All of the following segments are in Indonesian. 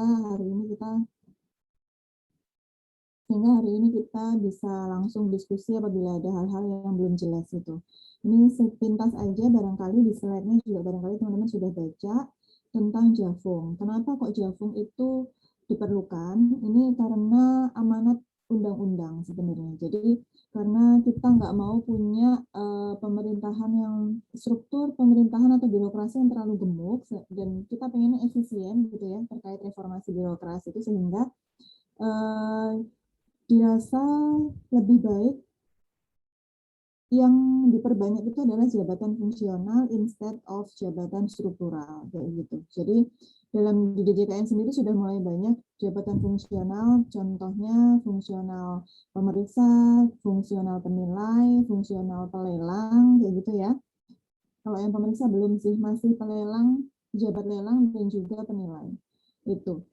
hari ini kita bisa langsung diskusi apabila ada hal-hal yang belum jelas itu. Ini sepintas aja, barangkali di slide-nya juga barangkali teman-teman sudah baca tentang Javung. Kenapa kok Javung itu diperlukan? Ini karena amanat undang-undang sebenarnya. Jadi karena kita nggak mau punya pemerintahan yang struktur pemerintahan atau birokrasi yang terlalu gemuk, dan kita pengennya efisien gitu ya terkait reformasi birokrasi itu, sehingga dirasa lebih baik yang diperbanyak itu adalah jabatan fungsional instead of jabatan struktural kayak gitu. Jadi dalam di DJKN sendiri sudah mulai banyak jabatan fungsional, contohnya fungsional pemeriksa, fungsional penilai, fungsional pelelang kayak gitu ya. Kalau yang pemeriksa belum sih, masih pelelang, pejabat lelang dan juga penilai. Itu.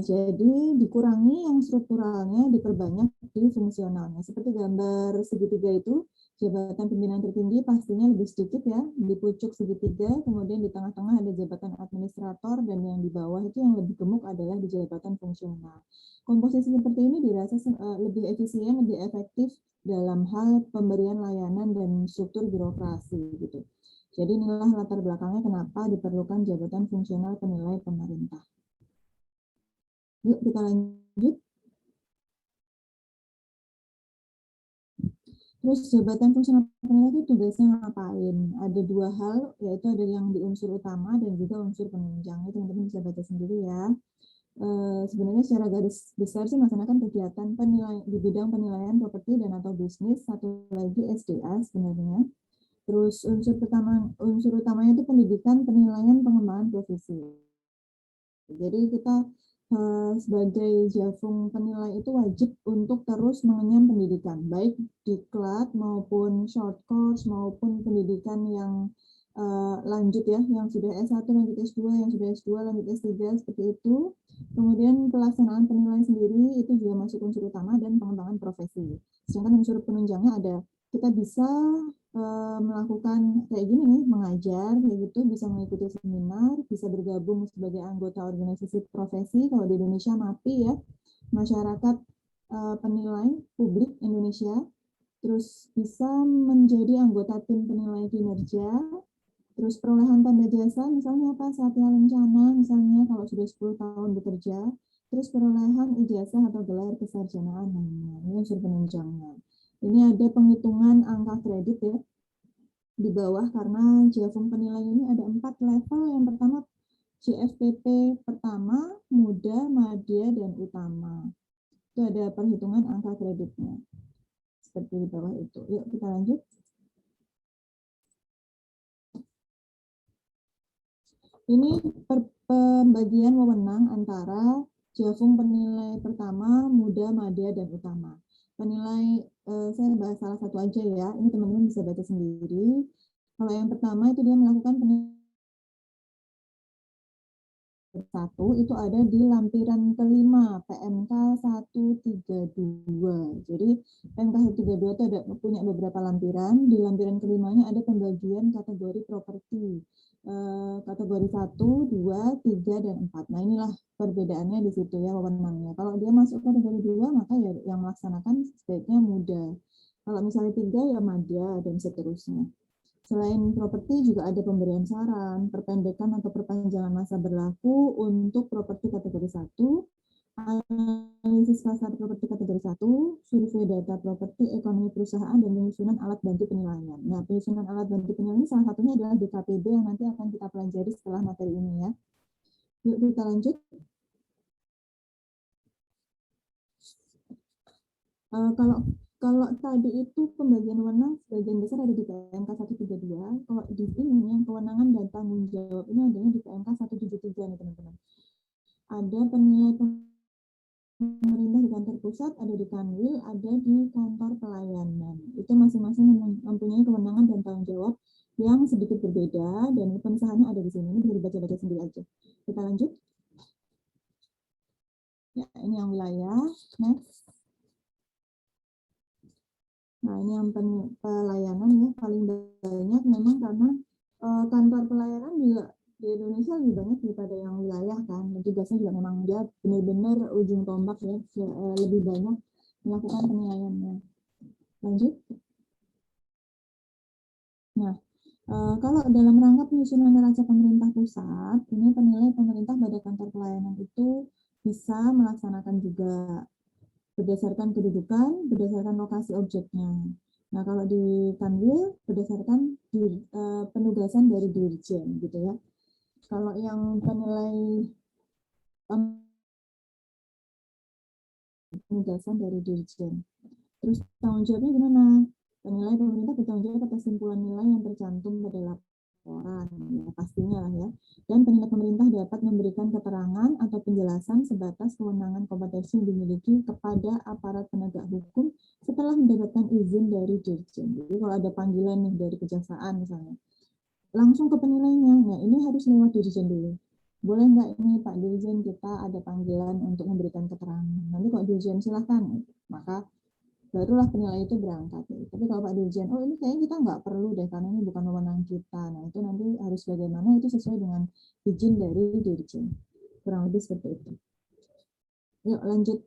Jadi dikurangi yang strukturalnya, diperbanyak di fungsionalnya. Seperti gambar segitiga itu, jabatan pimpinan tertinggi pastinya lebih sedikit ya, di pucuk segitiga, kemudian di tengah-tengah ada jabatan administrator, dan yang di bawah itu yang lebih gemuk adalah di jabatan fungsional. Komposisi seperti ini dirasa lebih efisien, lebih efektif dalam hal pemberian layanan dan struktur birokrasi gitu. Jadi inilah latar belakangnya kenapa diperlukan jabatan fungsional penilai pemerintah. Yuk kita lanjut. Terus jabatan fungsional penilai itu tugasnya ngapain? Ada dua hal, yaitu ada yang di unsur utama dan juga unsur penunjang. Itu teman-teman bisa baca sendiri ya. Sebenarnya secara garis besar sih melaksanakan kegiatan penilaian di bidang penilaian properti dan atau bisnis. Satu lagi SDA sebenarnya. Terus unsur utamanya itu pendidikan, penilaian, pengembangan profesi. Jadi kita sebagai Javung penilai itu wajib untuk terus mengenyam pendidikan, baik diklat maupun short course maupun pendidikan yang lanjut ya, yang sudah S1 lanjut S2, yang sudah S2 lanjut S3 seperti itu. Kemudian pelaksanaan penilaian sendiri itu juga masuk unsur utama dan pengembangan profesi. Sedangkan unsur penunjangnya ada, kita bisa melakukan kayak gini nih, mengajar kayak gitu, bisa mengikuti seminar, bisa bergabung sebagai anggota organisasi profesi, kalau di Indonesia MAPI ya, masyarakat penilai publik Indonesia, terus bisa menjadi anggota tim penilai kinerja, terus perolehan tanda jasa misalnya apa, Satya Lencana misalnya kalau sudah 10 tahun bekerja, terus perolehan ijazah atau gelar kesarjanaan lainnya, ini unsur penunjangnya. Ini ada penghitungan angka kredit ya di bawah, karena Javung penilai ini ada 4 level. Yang pertama JFPP pertama, muda, madya, dan utama. Itu ada perhitungan angka kreditnya. Seperti di bawah itu. Yuk kita lanjut. Ini pembagian wewenang antara Javung penilai pertama, muda, madya, dan utama. Penilai, saya bahas salah satu aja ya, ini teman-teman bisa baca sendiri. Kalau yang pertama itu dia melakukan penilaian satu itu ada di lampiran kelima PMK 132. Jadi PMK 132 itu ada punya beberapa lampiran. Di lampiran kelimanya ada pembagian kategori properti. Kategori 1, 2, 3, dan 4. Nah inilah perbedaannya di situ ya wewenangnya. Kalau dia masuk kategori 2 maka ya yang melaksanakan sebaiknya muda. Kalau misalnya 3 ya madya dan seterusnya. Selain properti juga ada pemberian saran, perpendekan atau perpanjangan masa berlaku untuk properti kategori 1, analisis pasar properti kategori 1, survei data properti ekonomi perusahaan, dan penyusunan alat bantu penilaian. Nah, penyusunan alat bantu penilaian salah satunya adalah DKPB yang nanti akan kita pelajari setelah materi ini ya. Yuk kita lanjut. Kalau tadi itu pembagian wewenang sebagian besar ada di PMK 132, kalau di ini yang kewenangan dan tanggung jawab ini adanya di PMK 173 nih teman-teman. Ada penilai pemerintah di kantor pusat, ada di Kanwil, ada di kantor pelayanan. Itu masing-masing mempunyai kewenangan dan tanggung jawab yang sedikit berbeda, dan pengesahannya ada di sini. Ini bisa dibaca-baca sendiri aja. Kita lanjut. Ya, ini yang wilayah. Next. Nah, ini yang pelayanan ya, paling banyak memang karena kantor pelayanan juga di Indonesia lebih banyak daripada yang wilayah kan. Dan tugasnya juga memang dia benar-benar ujung tombak ya, lebih banyak melakukan penilaiannya. Lanjut. Nah, kalau dalam rangka penyusunan neraca pemerintah pusat, ini penilai pemerintah pada kantor pelayanan itu bisa melaksanakan juga berdasarkan kedudukan, berdasarkan lokasi objeknya. Nah, kalau di Kanwil berdasarkan penugasan dari dirjen gitu ya. Kalau yang penilai penugasan dari dirjen. Terus tanggung jawabnya gimana? Penilai pemerintah bertanggung jawab atas simpulan nilai yang tercantum pada laporan, ya pastinya lah ya. Dan penilai pemerintah dapat memberikan keterangan atau penjelasan sebatas kewenangan kompetensi yang dimiliki kepada aparat penegak hukum setelah mendapatkan izin dari dirjen. Jadi kalau ada panggilan nih dari kejaksaan misalnya, langsung ke penilainya. Nah, ini harus lewat dirjen dulu. Boleh nggak ini Pak Dirjen, kita ada panggilan untuk memberikan keterangan. Nanti kalau Dirjen silahkan, maka barulah penilai itu berangkat. Tapi kalau Pak Dirjen, oh ini kayaknya kita nggak perlu deh, karena ini bukan wewenang kita. Nah, itu nanti harus bagaimana, itu sesuai dengan izin dari Dirjen. Kurang lebih seperti itu. Yuk lanjut.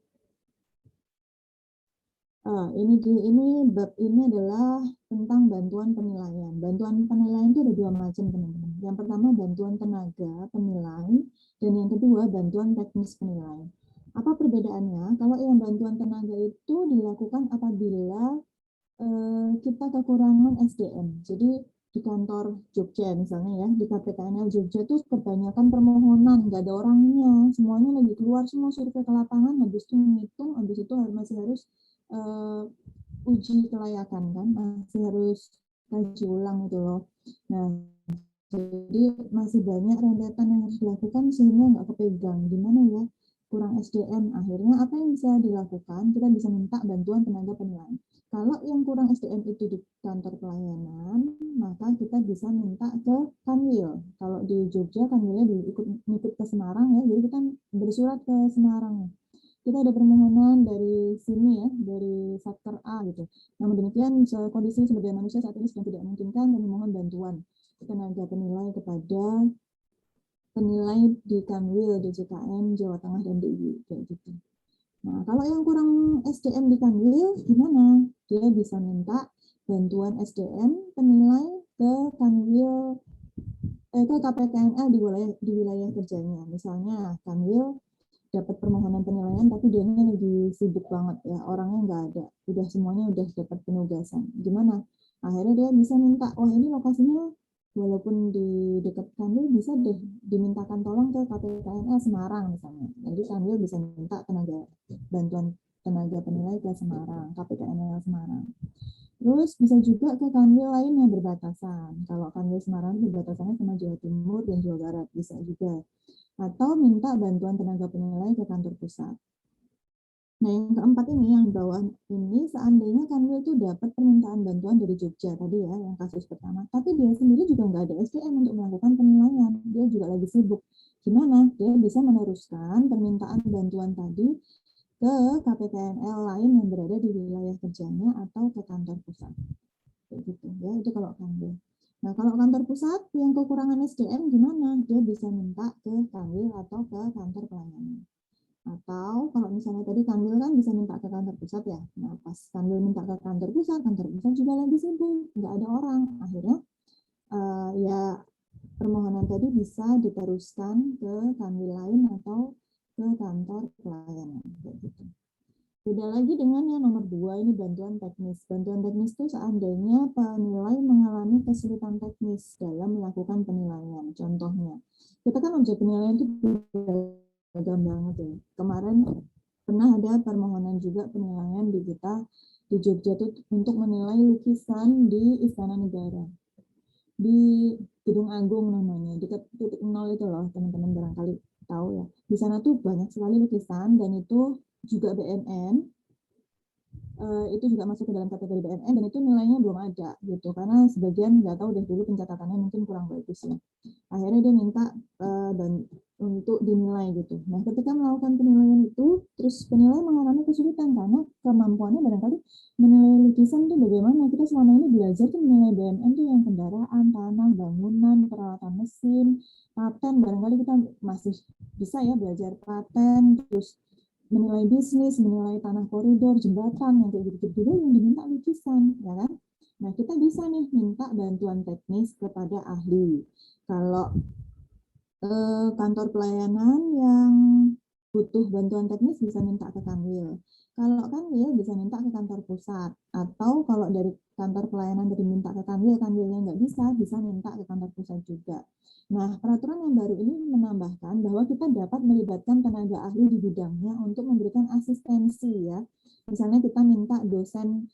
Ini bab ini adalah tentang bantuan penilaian. Bantuan penilaian itu ada dua macam, teman-teman. Yang pertama bantuan tenaga penilai, dan yang kedua bantuan teknis penilai. Apa perbedaannya? Kalau yang bantuan tenaga itu dilakukan apabila kita kekurangan SDM. Jadi di kantor Jogja misalnya ya, di KPKNL Jogja tuh kebanyakan permohonan, nggak ada orangnya, semuanya lagi keluar semua survei ke lapangan, habis itu menghitung, habis itu masih harus uji kelayakan kan, masih harus kaji ulang itu loh. Nah, jadi masih banyak rentetan yang harus dilakukan sehingga nggak kepegang. Gimana ya? Kurang SDM. Akhirnya apa yang bisa dilakukan? Kita bisa minta bantuan tenaga penilai. Kalau yang kurang SDM itu di kantor pelayanan, maka kita bisa minta ke Kanwil. Kalau di Jogja, Kanwilnya ikut ke Semarang ya, jadi kita bersurat ke Semarang. Kita ada permohonan dari sini ya, dari sektor A gitu. Namun demikian, kondisi sumber daya manusia saat ini sedang tidak memungkinkan, kami mohon bantuan tenaga penilai kepada penilai di Kanwil, DJKN, Jawa Tengah, dan DIY, kayak gitu. Nah, kalau yang kurang SDM di Kanwil, gimana? Dia bisa minta bantuan SDM penilai ke Kanwil, ke KPKNL di wilayah kerjanya. Misalnya Kanwil dapat permohonan penilaian, tapi dia ini lagi sibuk banget ya, orangnya nggak ada, udah semuanya udah dapat penugasan. Gimana? Akhirnya dia bisa minta, wah ini lokasinya walaupun di dekat Kanwil bisa deh dimintakan tolong ke KPKNL Semarang misalnya. Jadi Kanwil bisa minta bantuan tenaga penilai ke Semarang, KPKNL Semarang. Terus bisa juga ke Kanwil lain yang berbatasan. Kalau Kanwil Semarang berbatasannya sama Jawa Timur dan Jawa Barat, bisa juga. Atau minta bantuan tenaga penilai ke kantor pusat. Nah, yang keempat ini, yang bawah ini, seandainya Kanwil itu dapat permintaan bantuan dari Jogja tadi ya, yang kasus pertama, tapi dia sendiri juga nggak ada SDM untuk melakukan penilaian, dia juga lagi sibuk. Gimana? Dia bisa meneruskan permintaan bantuan tadi ke KPKNL lain yang berada di wilayah kerjanya atau ke kantor pusat. Kayak gitu ya, itu kalau Kanwil. Nah, kalau kantor pusat yang kekurangan SDM gimana? Dia bisa minta ke Kanwil atau ke kantor pelayanan. Atau kalau misalnya tadi Kanwil kan bisa minta ke kantor pusat ya. Nah, pas Kanwil minta ke kantor pusat juga lagi sibuk, nggak ada orang. Akhirnya ya permohonan tadi bisa diteruskan ke Kanwil lain atau ke kantor pelayanan. Gitu. Beda lagi dengan yang nomor 2, ini bantuan teknis. Bantuan teknis itu seandainya penilai mengalami kesulitan teknis dalam melakukan penilaian. Contohnya, kita kan objek penilaian itu beragam banget ya. Kemarin pernah ada permohonan juga penilaian di kita di Jogja itu untuk menilai lukisan di Istana Negara. Di Gedung Agung namanya, dekat titik 0 itu loh, teman-teman barangkali tahu ya. Di sana tuh banyak sekali lukisan dan itu juga BNN, itu juga masuk ke dalam kategori BNN dan itu nilainya belum ada gitu, karena sebagian nggak tahu deh dulu pencatatannya mungkin kurang bagus ya. Akhirnya dia minta untuk dinilai gitu. Nah, ketika melakukan penilaian itu, terus penilai mengalami kesulitan karena kemampuannya barangkali menilai lukisan itu bagaimana. Kita selama ini belajar tuh menilai BMN tuh yang kendaraan, tanah, bangunan, peralatan mesin, paten. Barangkali kita masih bisa ya belajar paten, terus menilai bisnis, menilai tanah koridor, jembatan, yang kayak gitu-gitu juga yang diminta lukisan, ya kan? Nah, kita bisa nih minta bantuan teknis kepada ahli. Kalau kantor pelayanan yang butuh bantuan teknis bisa minta ke Kanwil. Kalau Kanwil bisa minta ke kantor pusat. Atau kalau dari kantor pelayanan dari minta ke Kanwil, Kanwilnya nggak bisa minta ke kantor pusat juga. Nah, peraturan yang baru ini menambahkan bahwa kita dapat melibatkan tenaga ahli di bidangnya untuk memberikan asistensi ya. Misalnya kita minta dosen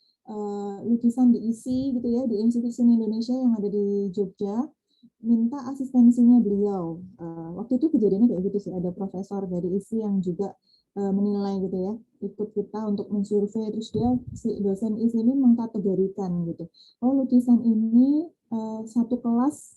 lukisan diisi gitu ya di Institut Seni Indonesia yang ada di Jogja, minta asistensinya beliau. Waktu itu kejadiannya kayak gitu sih, ada profesor dari ISI yang juga menilai gitu ya, ikut kita untuk mensurvei, terus dia si dosen ISI ini mengkategorikan gitu. Oh, lukisan ini satu kelas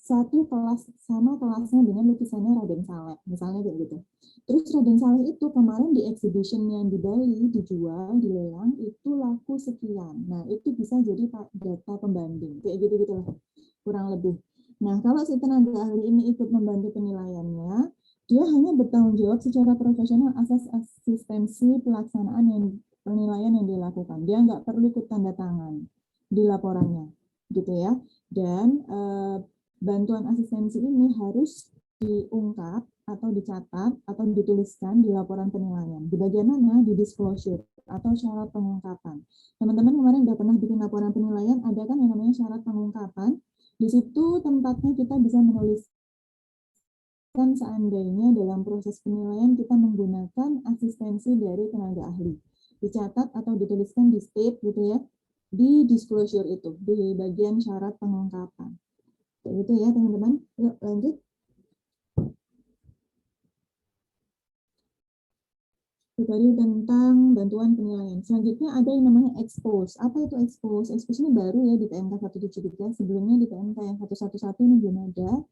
sama kelasnya dengan lukisannya Raden Saleh, misalnya kayak gitu. Terus Raden Saleh itu kemarin di exhibition yang di Bali dijual, dilelang itu laku sekian. Nah, itu bisa jadi data pembanding, kayak gitu-gitu lah, kurang lebih. Nah, kalau si tenaga ahli ini ikut membantu penilaiannya, dia hanya bertanggung jawab secara profesional atas asistensi pelaksanaan yang penilaian yang dilakukan. Dia nggak perlu ikut tanda tangan di laporannya, gitu ya. Dan bantuan asistensi ini harus diungkap atau dicatat atau dituliskan di laporan penilaian. Di bagian mana? Di disclosure atau syarat pengungkapan. Teman-teman kemarin udah pernah bikin laporan penilaian, ada kan yang namanya syarat pengungkapan. Di situ tempatnya kita bisa menuliskan seandainya dalam proses penilaian kita menggunakan asistensi dari tenaga ahli. Dicatat atau dituliskan di state gitu ya, di disclosure itu, di bagian syarat pengungkapan. Kayak gitu ya teman-teman. Yuk lanjut. Itu tadi tentang bantuan penilaian. Selanjutnya ada yang namanya expose. Apa itu expose? Expose ini baru ya di PMK 173. Sebelumnya di PMK yang 111 ini belum ada.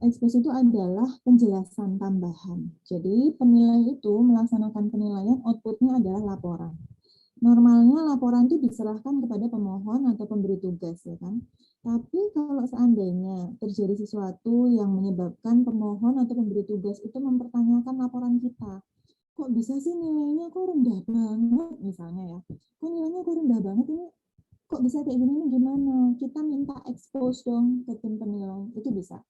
Expose itu adalah penjelasan tambahan. Jadi penilai itu melaksanakan penilaian, outputnya adalah laporan. Normalnya laporan itu diserahkan kepada pemohon atau pemberi tugas, ya kan? Tapi kalau seandainya terjadi sesuatu yang menyebabkan pemohon atau pemberi tugas itu mempertanyakan laporan kita, kok bisa sih nilainya kok rendah banget misalnya ya, kok nilainya kok rendah banget ini, kok bisa kayak gini nih, gimana? Kita minta expose dong ke tim penilai, itu bisa.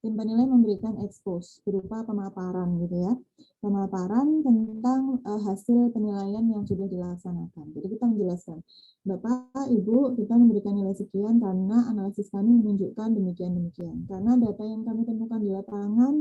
Tim penilai memberikan expose berupa pemaparan gitu ya, pemaparan tentang hasil penilaian yang sudah dilaksanakan. Jadi kita menjelaskan, Bapak, Ibu, kita memberikan nilai sekian karena analisis kami menunjukkan demikian-demikian. Karena data yang kami temukan di lapangan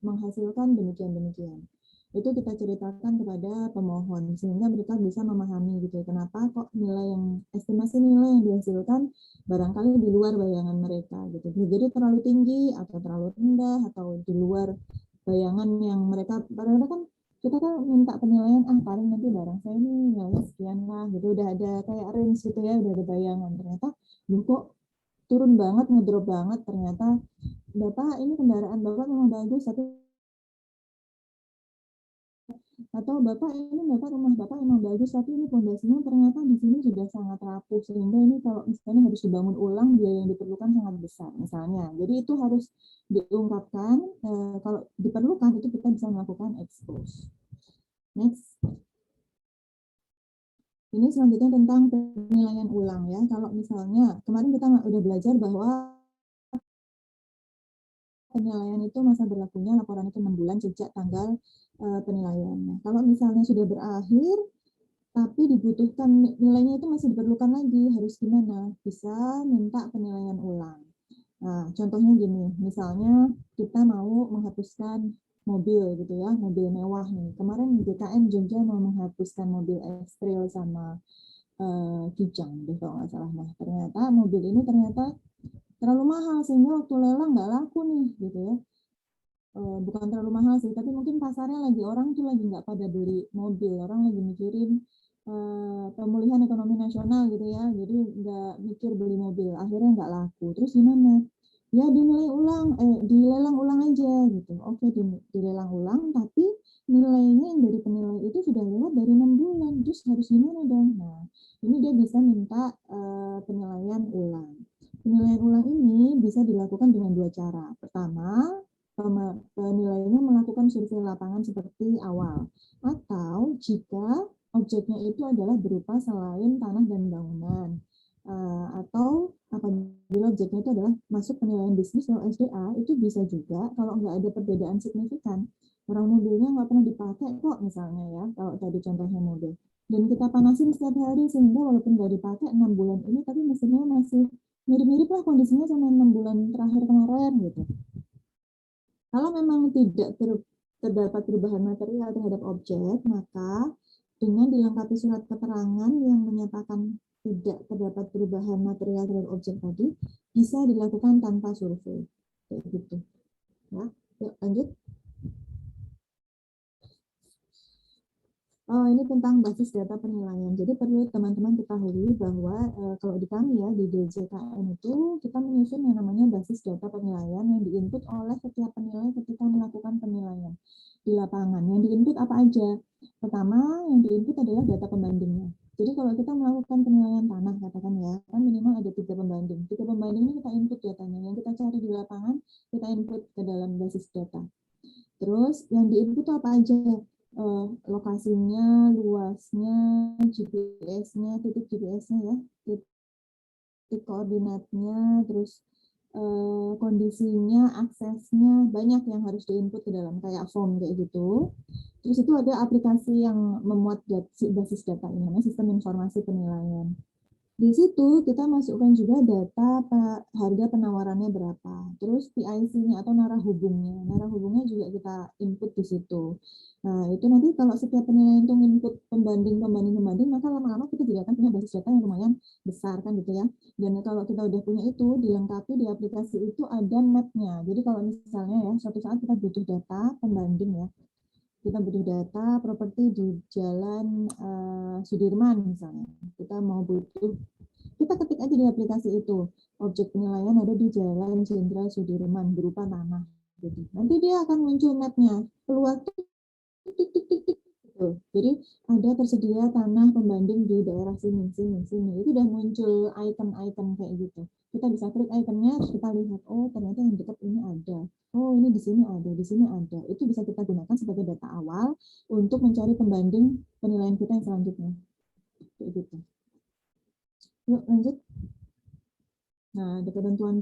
menghasilkan demikian-demikian. Itu kita ceritakan kepada pemohon sehingga mereka bisa memahami gitu kenapa kok nilai yang estimasi nilai yang dihasilkan barangkali di luar bayangan mereka gitu. Jadi terlalu tinggi atau terlalu rendah atau di luar bayangan yang mereka, padahal kan kita kan minta penilaian paling nanti barang saya ini nilainya sekian lah gitu, udah ada kayak range gitu ya, udah ada bayangan, ternyata kok turun banget, ngedrop banget, ternyata Bapak ini kendaraan Bapak memang bagus tapi, atau Bapak rumah Bapak emang bagus tapi ini pondasinya ternyata di sini sudah sangat rapuh sehingga ini kalau misalnya harus dibangun ulang biaya yang diperlukan sangat besar misalnya. Jadi itu harus diungkapkan, kalau diperlukan itu kita bisa melakukan expose. Next. Ini selanjutnya tentang penilaian ulang ya. Kalau misalnya kemarin kita udah belajar bahwa penilaian itu masa berlakunya laporan itu 6 bulan sejak tanggal penilaian. Nah, kalau misalnya sudah berakhir tapi dibutuhkan nilainya itu masih diperlukan lagi, harus gimana? Bisa minta penilaian ulang. Nah, contohnya gini, misalnya kita mau menghapuskan mobil gitu ya, mobil mewah nih. Kemarin GKN Jogja mau menghapuskan mobil X-Trail sama Kijang deh kalau nggak salah. Nah, ternyata mobil ini ternyata terlalu mahal sehingga waktu lelang nggak laku nih gitu ya. Bukan terlalu mahal sih, tapi mungkin pasarnya lagi orang tuh lagi nggak pada beli mobil, orang lagi mikirin pemulihan ekonomi nasional gitu ya, jadi nggak mikir beli mobil, akhirnya nggak laku. Terus gimana? ya dinilai ulang, dilelang ulang aja gitu. Oke, dilelang ulang, tapi nilainya yang dari penilai itu sudah lewat dari 6 bulan, terus harus gimana dong? Nah, ini dia bisa minta penilaian ulang. Penilaian ulang ini bisa dilakukan dengan dua cara. Pertama, penilaiannya melakukan survei lapangan seperti awal, atau jika objeknya itu adalah berupa selain tanah dan bangunan, atau apabila objeknya itu adalah masuk penilaian bisnis atau SDA, itu bisa juga kalau nggak ada perbedaan signifikan. Orang mobilnya nggak pernah dipakai kok misalnya ya, kalau tadi contohnya mobil. Dan kita panasin setiap hari sehingga walaupun nggak dipakai 6 bulan ini, tapi mesinnya masih mirip-mirip lah kondisinya sama 6 bulan terakhir kemarin gitu. Kalau memang tidak terdapat perubahan material terhadap objek, maka dengan dilengkapi surat keterangan yang menyatakan tidak terdapat perubahan material terhadap objek tadi, bisa dilakukan tanpa survei. Kayak gitu. Ya, yuk lanjut. Oh, ini tentang basis data penilaian. Jadi perlu teman-teman ketahui bahwa kalau di kami ya, di DJKN itu, kita menyusun yang namanya basis data penilaian yang diinput oleh setiap penilai ketika melakukan penilaian di lapangan. Yang diinput apa aja? Pertama, yang diinput adalah data pembandingnya. Jadi kalau kita melakukan penilaian tanah, katakan ya, kan minimal ada 3 pembanding. 3 pembanding ini kita input datanya. Yang kita cari di lapangan, kita input ke dalam basis data. Terus yang diinput apa aja? Lokasinya, luasnya, GPS-nya, titik GPS-nya ya, titik koordinatnya, terus kondisinya, aksesnya, banyak yang harus diinput ke dalam kayak form kayak gitu. Terus itu ada aplikasi yang memuat basis data ini, namanya sistem informasi penilaian. Di situ kita masukkan juga data harga penawarannya berapa. Terus PIC-nya atau narah hubungnya. Narah hubungnya juga kita input di situ. Nah, itu nanti kalau setiap penilaian itu input pembanding, maka lama-lama kita juga akan punya basis data yang lumayan besar kan gitu ya. Dan kalau kita udah punya itu, dilengkapi di aplikasi itu ada map-nya. Jadi kalau misalnya ya, suatu saat kita butuh data pembanding ya, kita butuh data properti di Jalan Sudirman misalnya. Kita mau butuh, kita ketik aja di aplikasi itu, objek penilaian ada di Jalan Jenderal Sudirman berupa tanah. Jadi nanti dia akan muncul mapnya, keluar titik-titik gitu. Jadi ada tersedia tanah pembanding di daerah sini, sini, sini. Itu udah muncul icon-icon kayak gitu. Kita bisa klik ikonnya, terus kita lihat, oh ternyata yang dekat ini ada. Oh ini di sini ada, di sini ada. Itu bisa kita gunakan sebagai data awal untuk mencari pembanding penilaian kita yang selanjutnya. Kayak gitu. Yuk lanjut. Nah, ada ketentuan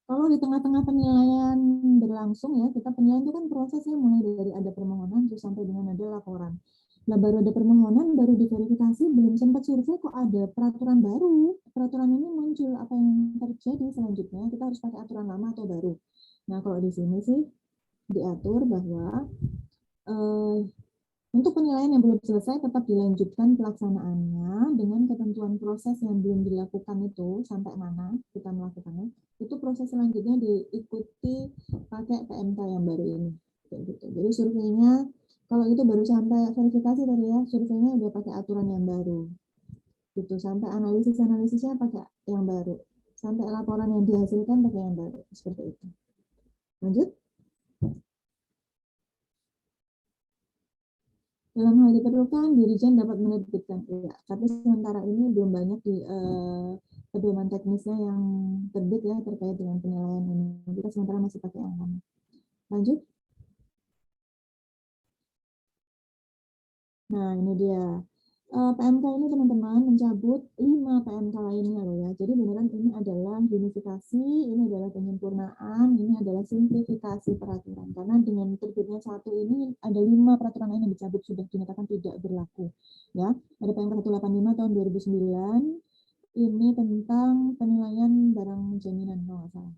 kalau di tengah-tengah penilaian berlangsung ya, kita penilaian itu kan prosesnya mulai dari ada permohonan terus sampai dengan ada laporan. Nah, baru ada permohonan, baru diverifikasi, belum sempat survei kok ada peraturan baru. Peraturan ini muncul, apa yang terjadi selanjutnya, kita harus pakai aturan lama atau baru. Nah, kalau di sini sih diatur bahwa untuk penilaian yang belum selesai tetap dilanjutkan pelaksanaannya dengan ketentuan proses yang belum dilakukan itu sampai mana kita melakukannya. Itu proses selanjutnya diikuti pakai PMK yang baru ini. Gitu. Jadi surveinya kalau itu baru sampai verifikasi tadi ya, surveinya udah pakai aturan yang baru. Gitu, sampai analisisnya pakai yang baru. Sampai laporan yang dihasilkan pakai yang baru. Seperti itu. Lanjut. Dalam hal diperlukan, Dirijen dapat menerbitkan ya, tapi sementara ini belum banyak di pedoman teknisnya yang terbit ya terkait dengan penilaian ini. Kita sementara masih pakai yang lama. Lanjut. Nah, ini dia. PMK ini teman-teman mencabut 5 PMK lainnya loh ya. Jadi beneran ini adalah unifikasi, ini adalah penyempurnaan, ini adalah simplifikasi peraturan. Karena dengan terbitnya satu ini ada 5 peraturan lain yang dicabut sudah dinyatakan tidak berlaku. Ya, ada PMK 185 tahun 2009, ini tentang penilaian barang jaminan kalau nggak salah.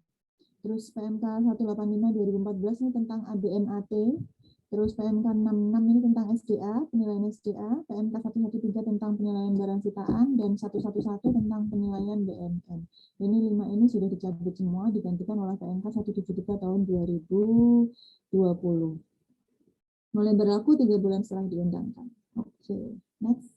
Terus PMK 185 2014 ini tentang ABMAT. Terus PMK 66 ini tentang SDA, penilaian SDA, PMK 113 tentang penilaian barang sitaan, dan 111 tentang penilaian BMN. Ini 5 ini sudah dicabut semua, digantikan oleh PMK 173 tahun 2020. Mulai berlaku 3 bulan setelah diundangkan. Oke, next.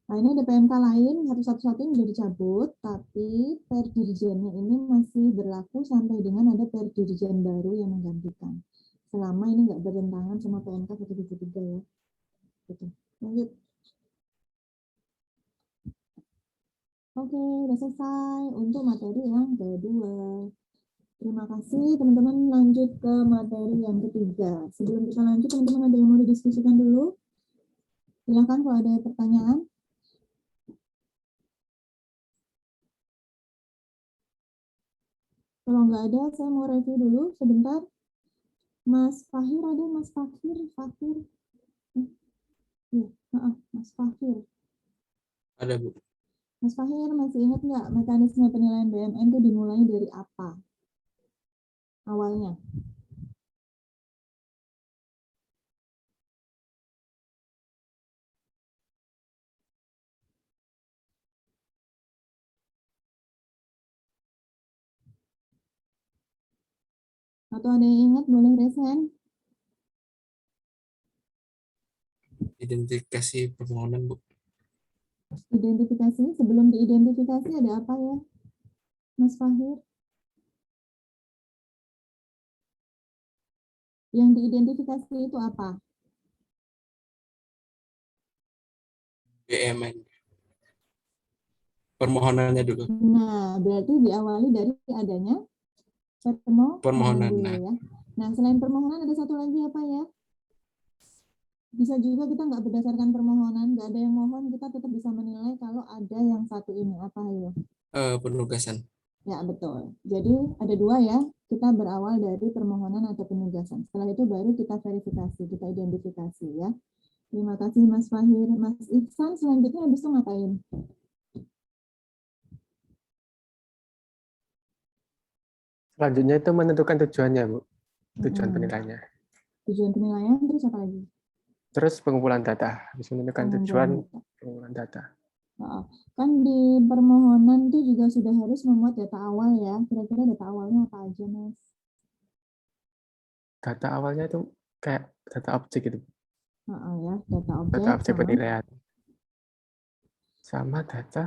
Nah, ini ada PMK lain, satu-satu ini sudah dicabut, tapi per dirjennya ini masih berlaku sampai dengan ada per dirjen baru yang menggantikan. Selama ini nggak bertentangan sama PMK 173 ya. Gitu. Lanjut. Oke, udah selesai untuk materi yang kedua. Terima kasih teman-teman, lanjut ke materi yang ketiga. Sebelum kita lanjut, teman-teman ada yang mau didiskusikan dulu? Silakan kalau ada pertanyaan. Kalau nggak ada, saya mau review dulu sebentar. Mas Fahir ada, Mas Fakir, Fakir. Ya, Mas Fahir. Ada, Bu. Mas Fahir masih ingat nggak mekanisme penilaian BMN itu dimulai dari apa awalnya? Atau ada yang ingat, boleh resen? Identifikasi permohonan, Bu. Identifikasi, sebelum diidentifikasi ada apa ya, Mas Fahir? Yang diidentifikasi itu apa? BMN. Permohonannya dulu. Nah, berarti diawali dari adanya permohonan Permohonan. dulu ya. Nah, selain permohonan ada satu lagi apa ya? Bisa juga kita nggak berdasarkan permohonan, nggak ada yang mohon, kita tetap bisa menilai kalau ada yang satu ini. Apa ayo? Penugasan. Ya, betul. Jadi ada dua ya, kita berawal dari permohonan atau penugasan. Setelah itu baru kita verifikasi, kita identifikasi ya. Terima kasih Mas Fahir. Mas Ihsan selanjutnya habis itu ngapain? Selanjutnya itu menentukan tujuannya, Bu. Tujuan penilaiannya. Tujuan penilaian, terus apa lagi? Terus pengumpulan data. Bisa menentukan tujuan Data. pengumpulan data. Kan di permohonan itu juga sudah harus memuat data awal ya. Kira-kira data awalnya apa aja, Mas? Data awalnya itu kayak data objek gitu. Ya, data objek. Data objek penilaian. Sama data.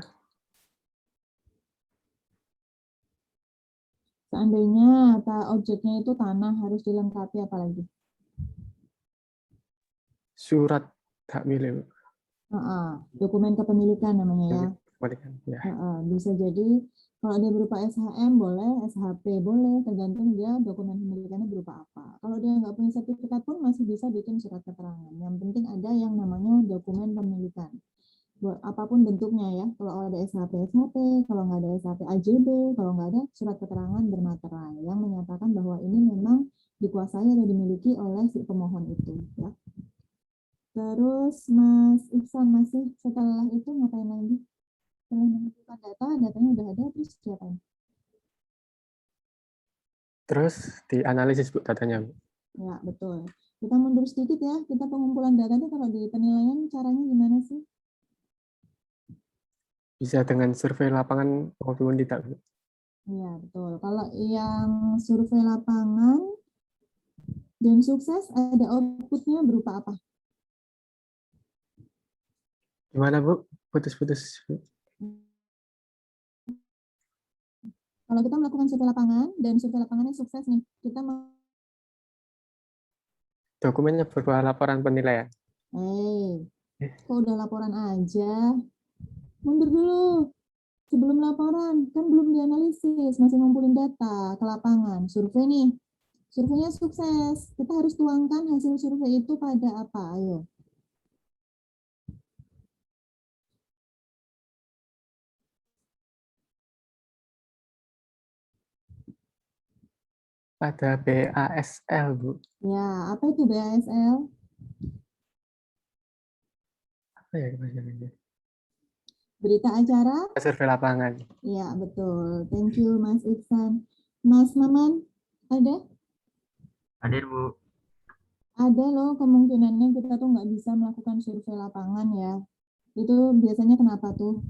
Seandainya data objeknya itu tanah, harus dilengkapi apa lagi? Surat hak milik. Dokumen kepemilikan namanya ya. Ya. Bisa jadi kalau dia berupa SHM boleh, SHP boleh, tergantung dia dokumen kepemilikannya berupa apa. Kalau dia nggak punya sertifikat pun masih bisa bikin surat keterangan. Yang penting ada yang namanya dokumen pemilikan. Apapun bentuknya ya. Kalau ada SHP, SHP, kalau nggak ada SHP, AJB, kalau nggak ada surat keterangan bermaterai yang menyatakan bahwa ini memang dikuasai atau dimiliki oleh si pemohon itu. Ya. Terus Mas Iksan masih setelah itu ngapain lagi? Setelah menentukan data, datanya udah ada, terus siapa? Terus dianalisis, Bu, datanya, Bu. Ya, betul. Kita mundur sedikit ya, kita pengumpulan data itu kalau di penilaian caranya gimana sih? Bisa dengan survei lapangan maupun tidak, Bu. Iya, betul. Kalau yang survei lapangan dan sukses, ada outputnya berupa apa? Gimana, Bu? Putus-putus. Kalau kita melakukan survei lapangan dan survei lapangannya sukses nih, kita Dokumennya berupa laporan penilaian. Kok udah laporan aja? Mundur dulu. Sebelum laporan, kan belum dianalisis, masih ngumpulin data ke lapangan. Survei nih, surveinya sukses. Kita harus tuangkan hasil survei itu pada apa? Ayo. Pada BASL, Bu. Ya, apa itu BASL? Apa ya bahasanya? Berita acara? Survei lapangan. Ya, betul. Thank you, Mas Iksan. Mas Maman, ada? Hadir, Bu. Ada loh kemungkinannya kita tuh nggak bisa melakukan survei lapangan ya. Itu biasanya kenapa tuh?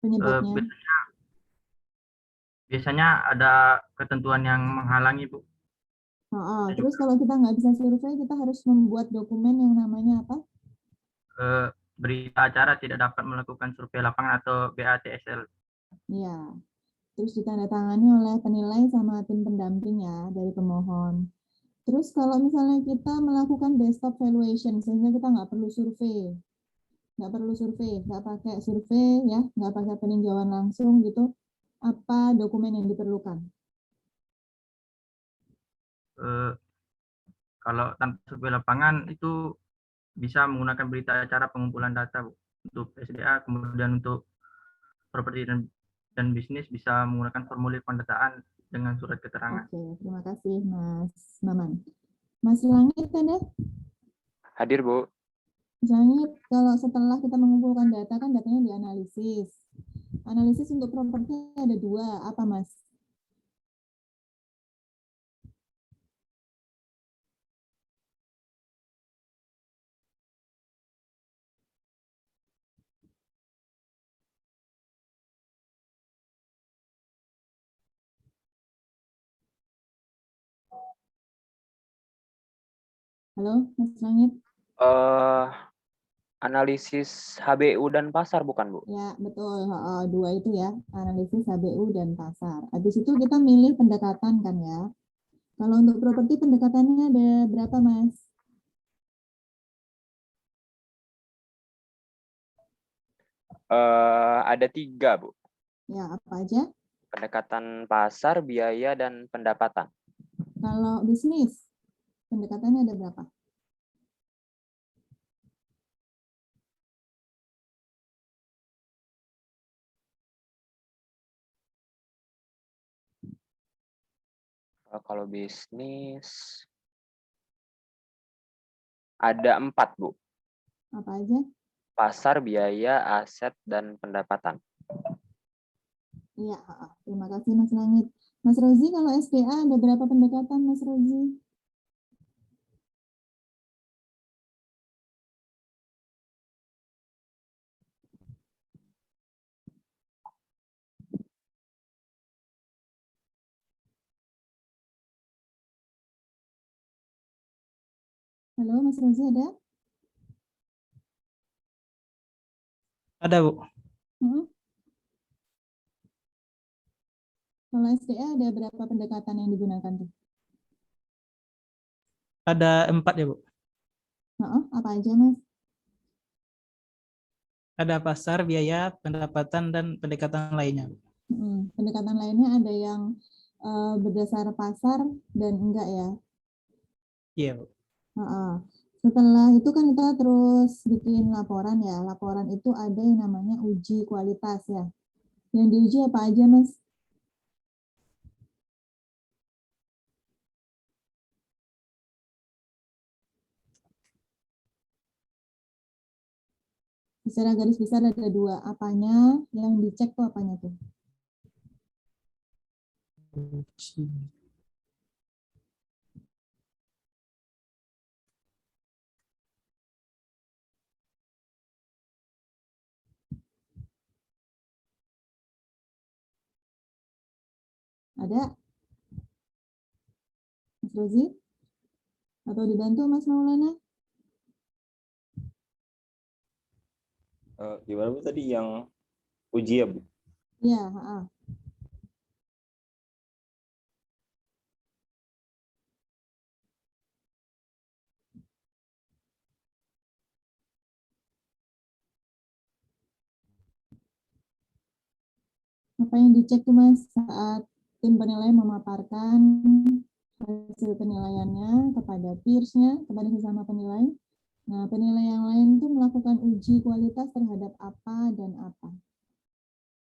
Penyebabnya? Biasanya ada ketentuan yang menghalangi, Bu. Terus kalau kita nggak bisa survei, kita harus membuat dokumen yang namanya apa? berita acara tidak dapat melakukan survei lapangan atau BATSL. Ya, terus ditandatangani oleh penilai sama tim pendamping ya dari pemohon. Terus kalau misalnya kita melakukan desktop valuation sehingga kita nggak perlu survei, nggak pakai survei ya, nggak pakai peninjauan langsung gitu, apa dokumen yang diperlukan? Kalau tanpa survei lapangan itu bisa menggunakan berita acara pengumpulan data, Bu. Untuk SDA, kemudian untuk properti dan bisnis bisa menggunakan formulir pendataan dengan surat keterangan. Oke, terima kasih Mas Maman. Mas Langit ada? Hadir, Bu. Mas Langit, kalau setelah kita mengumpulkan data kan datanya dianalisis. Analisis untuk properti ada dua, apa Mas? Halo, Mas Langit? Analisis HBU dan pasar bukan, Bu? Ya, betul. Dua itu ya, analisis HBU dan pasar. Habis itu kita milih pendekatan kan ya. Kalau untuk properti pendekatannya ada berapa, Mas? Ada 3, Bu. Ya, apa aja? Pendekatan pasar, biaya, dan pendapatan. Kalau bisnis, pendekatannya ada berapa? Kalau bisnis, ada 4, Bu. Apa aja? Pasar, biaya, aset, dan pendapatan. Iya, terima kasih Mas Langit. Mas Rozi, kalau SPA ada berapa pendekatan, Mas Rozi? Halo, Mas Rozi ada? Ada, Bu. Kalau SPA ada berapa pendekatan yang digunakan tuh? Ada 4 ya, Bu. Apa aja, Mas? Ada pasar, biaya, pendapatan, dan pendekatan lainnya. Pendekatan lainnya ada yang berdasar pasar dan enggak ya? Iya, Bu. Setelah itu kan kita terus bikin laporan ya. Laporan itu ada yang namanya uji kualitas ya. Yang diuji apa aja, Mas? Secara garis besar ada dua. Apanya yang dicek tuh apanya tuh? Uji. Ada? Mas Rozi? Atau dibantu Mas Maulana? Gimana Bu tadi yang uji ya, Bu? Iya, Apa yang dicek tuh Mas saat tim penilai memaparkan hasil penilaiannya kepada peers-nya, kepada sesama penilai? Nah, penilai yang lain itu melakukan uji kualitas terhadap apa dan apa.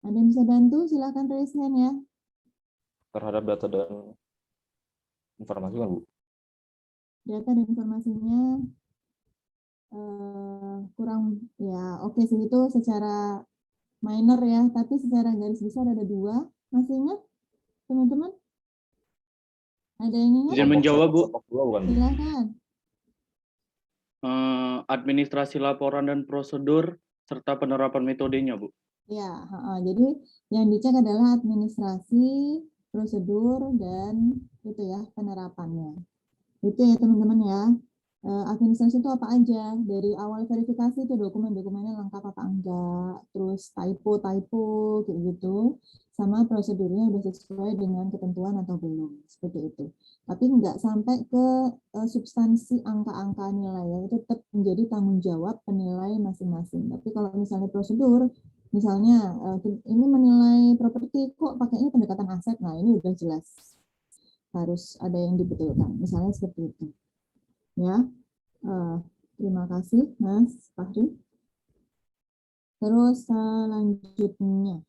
Ada yang bisa bantu? Silakan raise hand ya. Terhadap data dan informasi kan, Bu? Data dan informasinya kurang ya. Oke sih itu secara minor ya, tapi secara garis besar ada dua. Masih ingat teman-teman? Ada yang ingat? Izin menjawab, Bu. Silakan. Administrasi laporan dan prosedur serta penerapan metodenya, Bu. Ya, jadi yang dicek adalah administrasi, prosedur, dan itu ya penerapannya. Itu ya teman-teman ya. Administrasi itu apa aja? Dari awal verifikasi itu dokumen-dokumennya lengkap apa enggak, terus typo kayak gitu, sama prosedurnya udah sesuai dengan ketentuan atau belum, seperti itu. Tapi enggak sampai ke substansi angka-angka nilai ya, itu tetap menjadi tanggung jawab penilai masing-masing. Tapi kalau misalnya prosedur, misalnya ini menilai properti kok pakainya pendekatan aset, nah ini udah jelas harus ada yang dibetulkan, misalnya seperti itu. Ya, terima kasih Mas Fahri. Terus selanjutnya,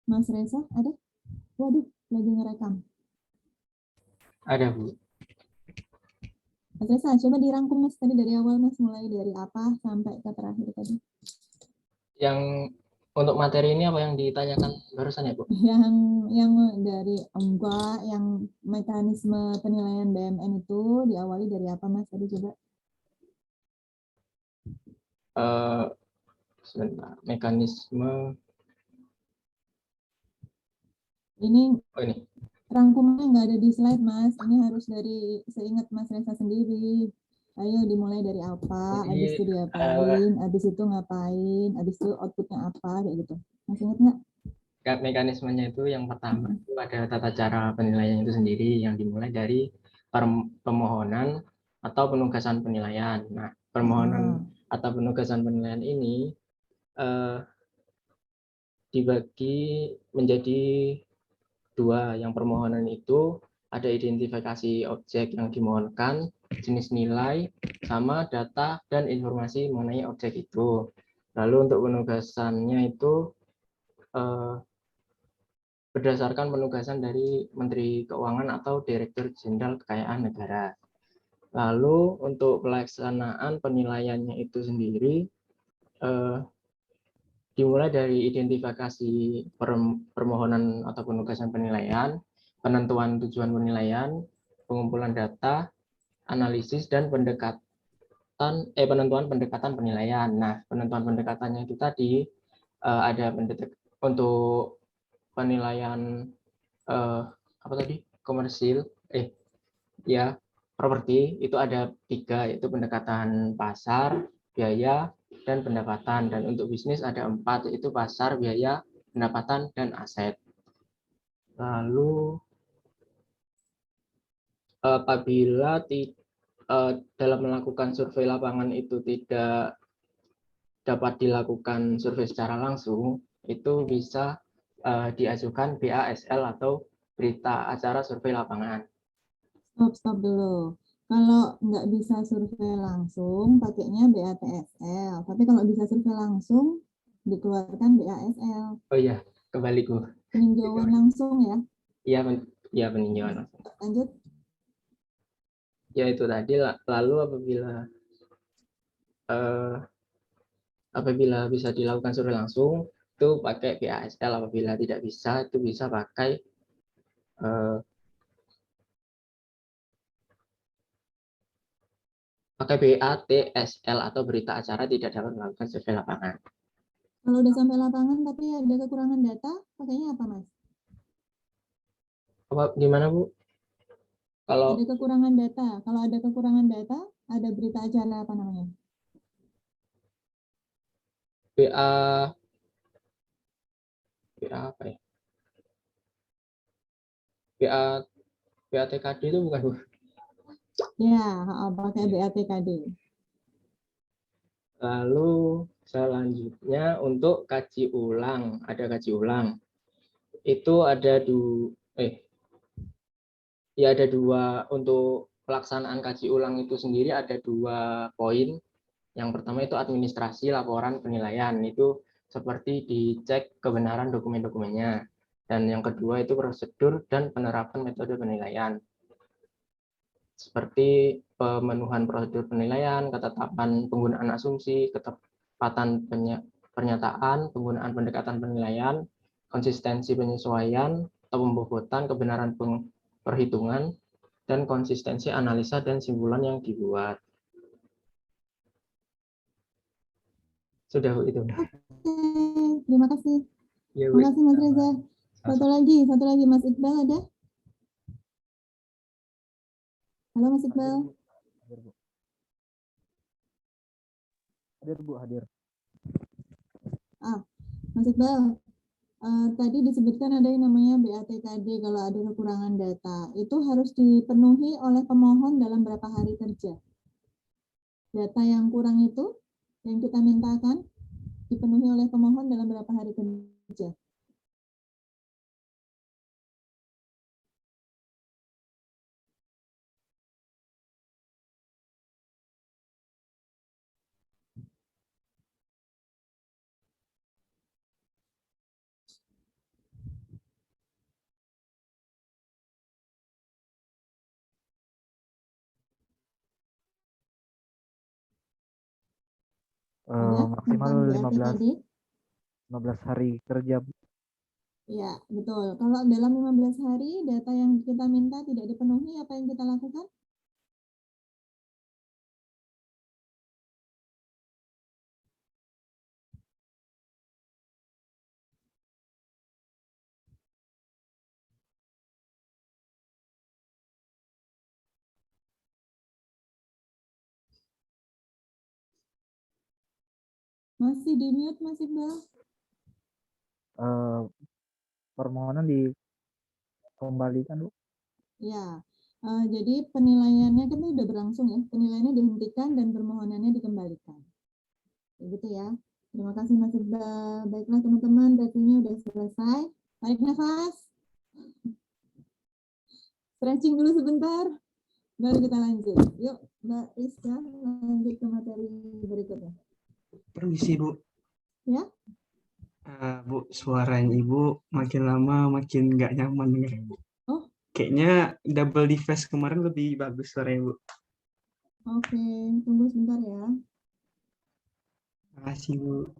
Mas Reza ada? Waduh, lagi ngerekam. Ada, Bu. Mas Reza, coba dirangkum Mas tadi dari awal Mas, mulai dari apa sampai ke terakhir tadi. Yang untuk materi ini apa yang ditanyakan barusan ya, Bu? Yang dari enggak, yang mekanisme penilaian BMN itu diawali dari apa Mas tadi coba? Sebentar, mekanisme. Ini Oh, ini. rangkumannya nggak ada di slide Mas, ini harus dari seingat Mas Reza sendiri. Ayo dimulai dari apa, Jadi, habis itu diapain, habis itu ngapain, habis itu outputnya apa, kayak gitu. Masih ingat nggak? mekanismenya itu yang pertama itu ada tata cara penilaian itu sendiri yang dimulai dari permohonan atau penugasan penilaian. Nah, permohonan atau penugasan penilaian ini dibagi menjadi dua. Yang permohonan itu ada identifikasi objek yang dimohonkan, jenis nilai, sama data dan informasi mengenai objek itu. Lalu untuk penugasannya itu berdasarkan penugasan dari Menteri Keuangan atau Direktur Jenderal Kekayaan Negara. Lalu untuk pelaksanaan penilaiannya itu sendiri dimulai dari identifikasi permohonan atau penugasan penilaian, penentuan tujuan penilaian, pengumpulan data, analisis, dan penentuan pendekatan penilaian. Nah, penentuan pendekatannya itu tadi ada untuk penilaian komersil, properti itu ada 3, yaitu pendekatan pasar, biaya, dan pendapatan. Dan untuk bisnis ada 4, yaitu pasar, biaya, pendapatan, dan aset. Lalu apabila dalam melakukan survei lapangan itu tidak dapat dilakukan survei secara langsung, itu bisa diajukan BASL atau berita acara survei lapangan. Stop dulu. Kalau nggak bisa survei langsung, pakainya BATSL. Tapi kalau bisa survei langsung, dikeluarkan BASL. Oh iya, kebalik Bu. Peninjauan langsung ya? Iya, peninjauan langsung. Lanjut. Ya itu tadi. Lalu apabila bisa dilakukan survei langsung, itu pakai BASL. Apabila tidak bisa, itu bisa pakai BATSL atau berita acara tidak dapat melakukan survei lapangan. Kalau udah sampai lapangan tapi ada kekurangan data, pakainya apa Mas? Gimana Bu? Kalau ada kekurangan data, ada berita acara apa namanya? BA apa ya? BATKD itu bukan Bu? Ya, pakai BATKD. Lalu selanjutnya untuk kaji ulang, ada kaji ulang. Itu ada ada 2 untuk pelaksanaan kaji ulang itu sendiri ada 2 poin. Yang pertama itu administrasi laporan penilaian, itu seperti dicek kebenaran dokumen-dokumennya. Dan yang kedua itu prosedur dan penerapan metode penilaian. Seperti pemenuhan prosedur penilaian, ketetapan penggunaan asumsi, ketepatan pernyataan, penggunaan pendekatan penilaian, konsistensi penyesuaian atau pembobotan, kebenaran perhitungan, dan konsistensi analisa dan simpulan yang dibuat. Sudah Bu itu. Oke, terima kasih. Ya, terima kasih Mas Reza. Satu lagi Mas Iqbal ada? Halo Mas Iqbal. Hadir, Bu. Hadir, Bu, hadir. Mas Iqbal, tadi disebutkan ada yang namanya BATKD kalau ada kekurangan data. Itu harus dipenuhi oleh pemohon dalam berapa hari kerja? Data yang kurang itu, yang kita mintakan, dipenuhi oleh pemohon dalam berapa hari kerja? Maksimal Tentang BATKD? 15 hari kerja, Bu. Ya, betul. Kalau dalam 15 hari data yang kita minta tidak dipenuhi, apa yang kita lakukan? Masih di mute, Mas Iqbal? Permohonan dikembalikan, Bu. Ya, jadi penilaiannya kan udah berlangsung ya. Penilaiannya dihentikan dan permohonannya dikembalikan. Begitu ya. Terima kasih Mas Iqbal. Baiklah teman-teman, reviewnya udah selesai. Tarik nafas. Stretching dulu sebentar. Baru kita lanjut. Yuk, Mbak Rizka, lanjut ke materi berikutnya. Permisi, Bu. Ya? Bu, suaranya Ibu makin lama makin nggak nyaman dengar. Oh. Kayaknya double device kemarin lebih bagus suaranya, Bu. Oke, tunggu sebentar ya. Terima kasih, Bu.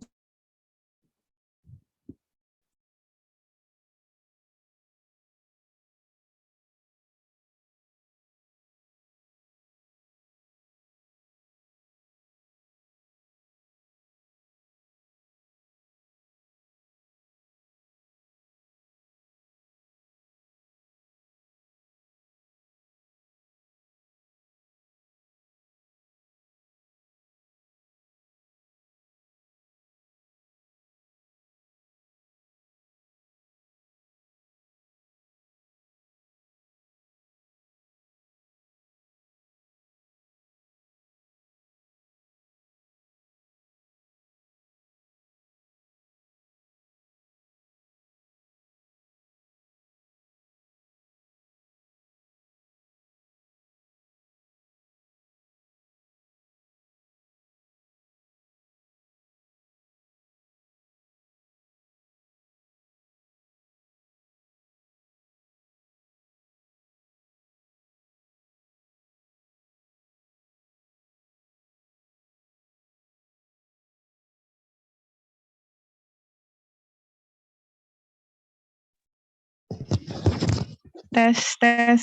Tes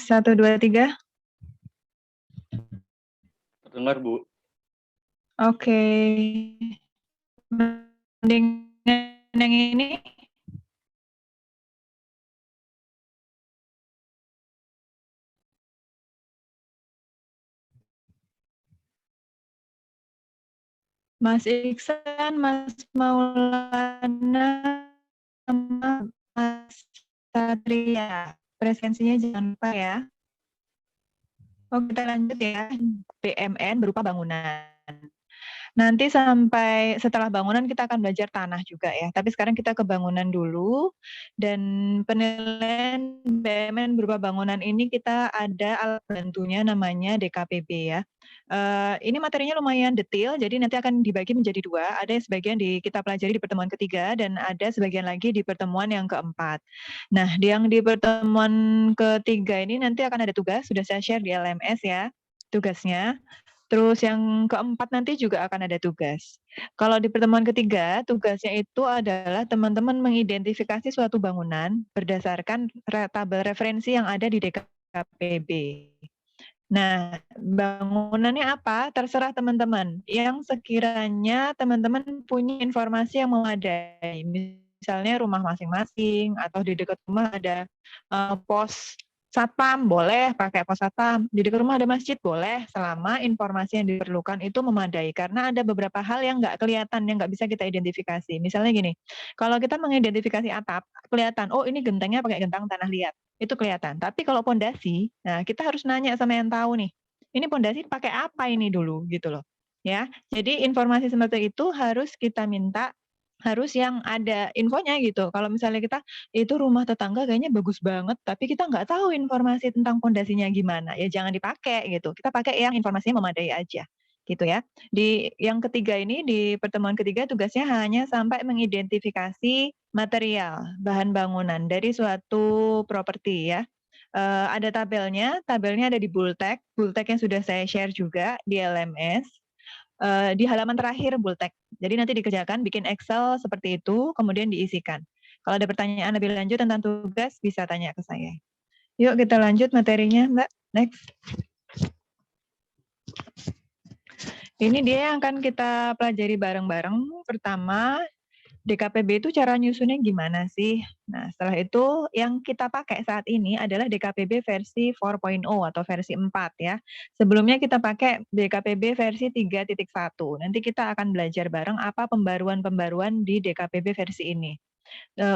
1 2 3. Terdengar, Bu. Oke. Mendingan yang ini. Mas Iksan, Mas Maulana, sama Mas Satria. Presensinya jangan lupa ya. Oke, kita lanjut ya. BMN berupa bangunan. Nanti sampai setelah bangunan kita akan belajar tanah juga ya. Tapi sekarang kita ke bangunan dulu. Dan penilaian BMN berupa bangunan ini kita ada alat bantunya namanya DKPB ya. Ini materinya lumayan detail, jadi nanti akan dibagi menjadi 2. Ada yang sebagian kita pelajari di pertemuan ketiga dan ada sebagian lagi di pertemuan yang keempat. Nah, yang di pertemuan ketiga ini nanti akan ada tugas, sudah saya share di LMS ya, tugasnya. Terus yang keempat nanti juga akan ada tugas. Kalau di pertemuan ketiga, tugasnya itu adalah teman-teman mengidentifikasi suatu bangunan berdasarkan tabel referensi yang ada di DKPB. Nah, bangunannya apa? Terserah teman-teman. Yang sekiranya teman-teman punya informasi yang memadai. Misalnya rumah masing-masing, atau di dekat rumah ada pos satpam boleh pakai pos satpam, di dekat rumah ada masjid boleh, selama informasi yang diperlukan itu memadai. Karena ada beberapa hal yang nggak kelihatan, yang nggak bisa kita identifikasi. Misalnya gini, kalau kita mengidentifikasi atap, kelihatan, oh ini gentengnya pakai gentang tanah liat, itu kelihatan. Tapi kalau pondasi, nah kita harus nanya sama yang tahu nih, ini pondasi pakai apa ini dulu gitu loh. Ya, jadi informasi seperti itu harus kita minta, harus yang ada infonya gitu. Kalau misalnya kita itu rumah tetangga kayaknya bagus banget, tapi kita nggak tahu informasi tentang pondasinya gimana, ya jangan dipakai gitu. Kita pakai yang informasinya memadai aja, gitu ya. Di yang ketiga ini, di pertemuan ketiga tugasnya hanya sampai mengidentifikasi material, bahan bangunan dari suatu properti ya. Ada tabelnya ada di Bultek yang sudah saya share juga di LMS. Di halaman terakhir Bultek. Jadi nanti dikerjakan, bikin Excel seperti itu, kemudian diisikan. Kalau ada pertanyaan lebih lanjut tentang tugas, bisa tanya ke saya. Yuk kita lanjut materinya, Mbak. Next. Ini dia yang akan kita pelajari bareng-bareng. Pertama, DKPB itu cara nyusunnya gimana sih? Nah, setelah itu yang kita pakai saat ini adalah DKPB versi 4.0 atau versi 4 ya. Sebelumnya kita pakai DKPB versi 3.1. Nanti kita akan belajar bareng apa pembaruan-pembaruan di DKPB versi ini.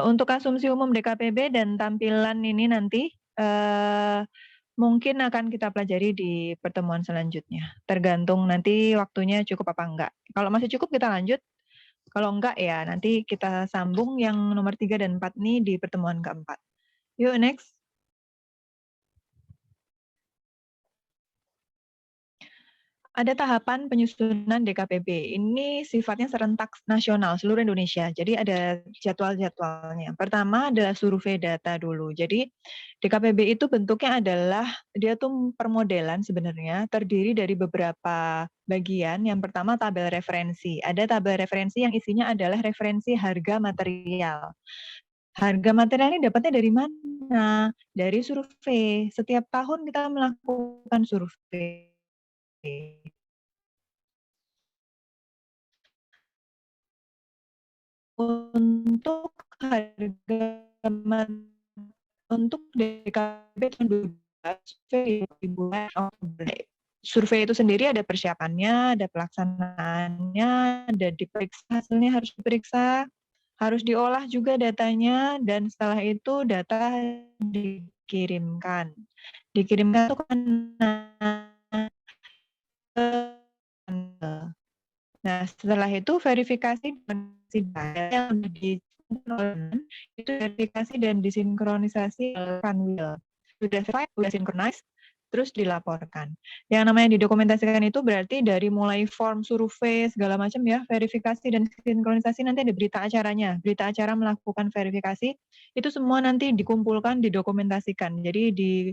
Untuk asumsi umum DKPB dan tampilan ini nanti mungkin akan kita pelajari di pertemuan selanjutnya. Tergantung nanti waktunya cukup apa enggak. Kalau masih cukup kita lanjut. Kalau enggak ya nanti kita sambung yang nomor 3 dan 4 nih di pertemuan keempat. Yuk next. Ada tahapan penyusunan DKPB. Ini sifatnya serentak nasional seluruh Indonesia. Jadi ada jadwal-jadwalnya. Pertama adalah survei data dulu. Jadi DKPB itu bentuknya adalah dia tuh permodelan sebenarnya terdiri dari beberapa bagian. Yang pertama tabel referensi. Ada tabel referensi yang isinya adalah referensi harga material. Harga material ini dapatnya dari mana? Dari survei. Setiap tahun kita melakukan survei. Untuk harga untuk DKPB tahun 2012, survei itu sendiri ada persiapannya, ada pelaksanaannya, ada diperiksa, hasilnya harus diperiksa, harus diolah juga datanya, dan setelah itu data dikirimkan. Dikirimkan itu kan nah, setelah itu verifikasi dan itu verifikasi dan disinkronisasi Kanwil. Sudah verify, sudah synchronize, terus dilaporkan. Yang namanya didokumentasikan itu berarti dari mulai form survei segala macam ya, verifikasi dan sinkronisasi, nanti ada berita acaranya. Berita acara melakukan verifikasi, itu semua nanti dikumpulkan, didokumentasikan. Jadi di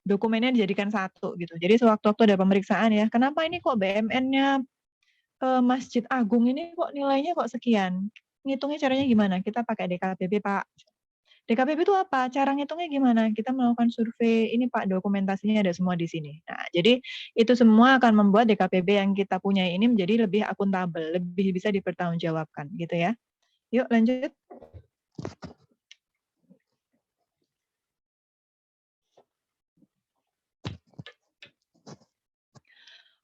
dokumennya dijadikan satu gitu. Jadi sewaktu-waktu ada pemeriksaan ya, kenapa ini kok BMN-nya Masjid Agung ini kok nilainya kok sekian? Ngitungnya caranya gimana? Kita pakai DKPB, Pak. DKPB itu apa? Cara ngitungnya gimana? Kita melakukan survei, ini Pak, dokumentasinya ada semua di sini. Nah, jadi itu semua akan membuat DKPB yang kita punya ini menjadi lebih akuntabel, lebih bisa dipertanggungjawabkan, gitu ya. Yuk, lanjut.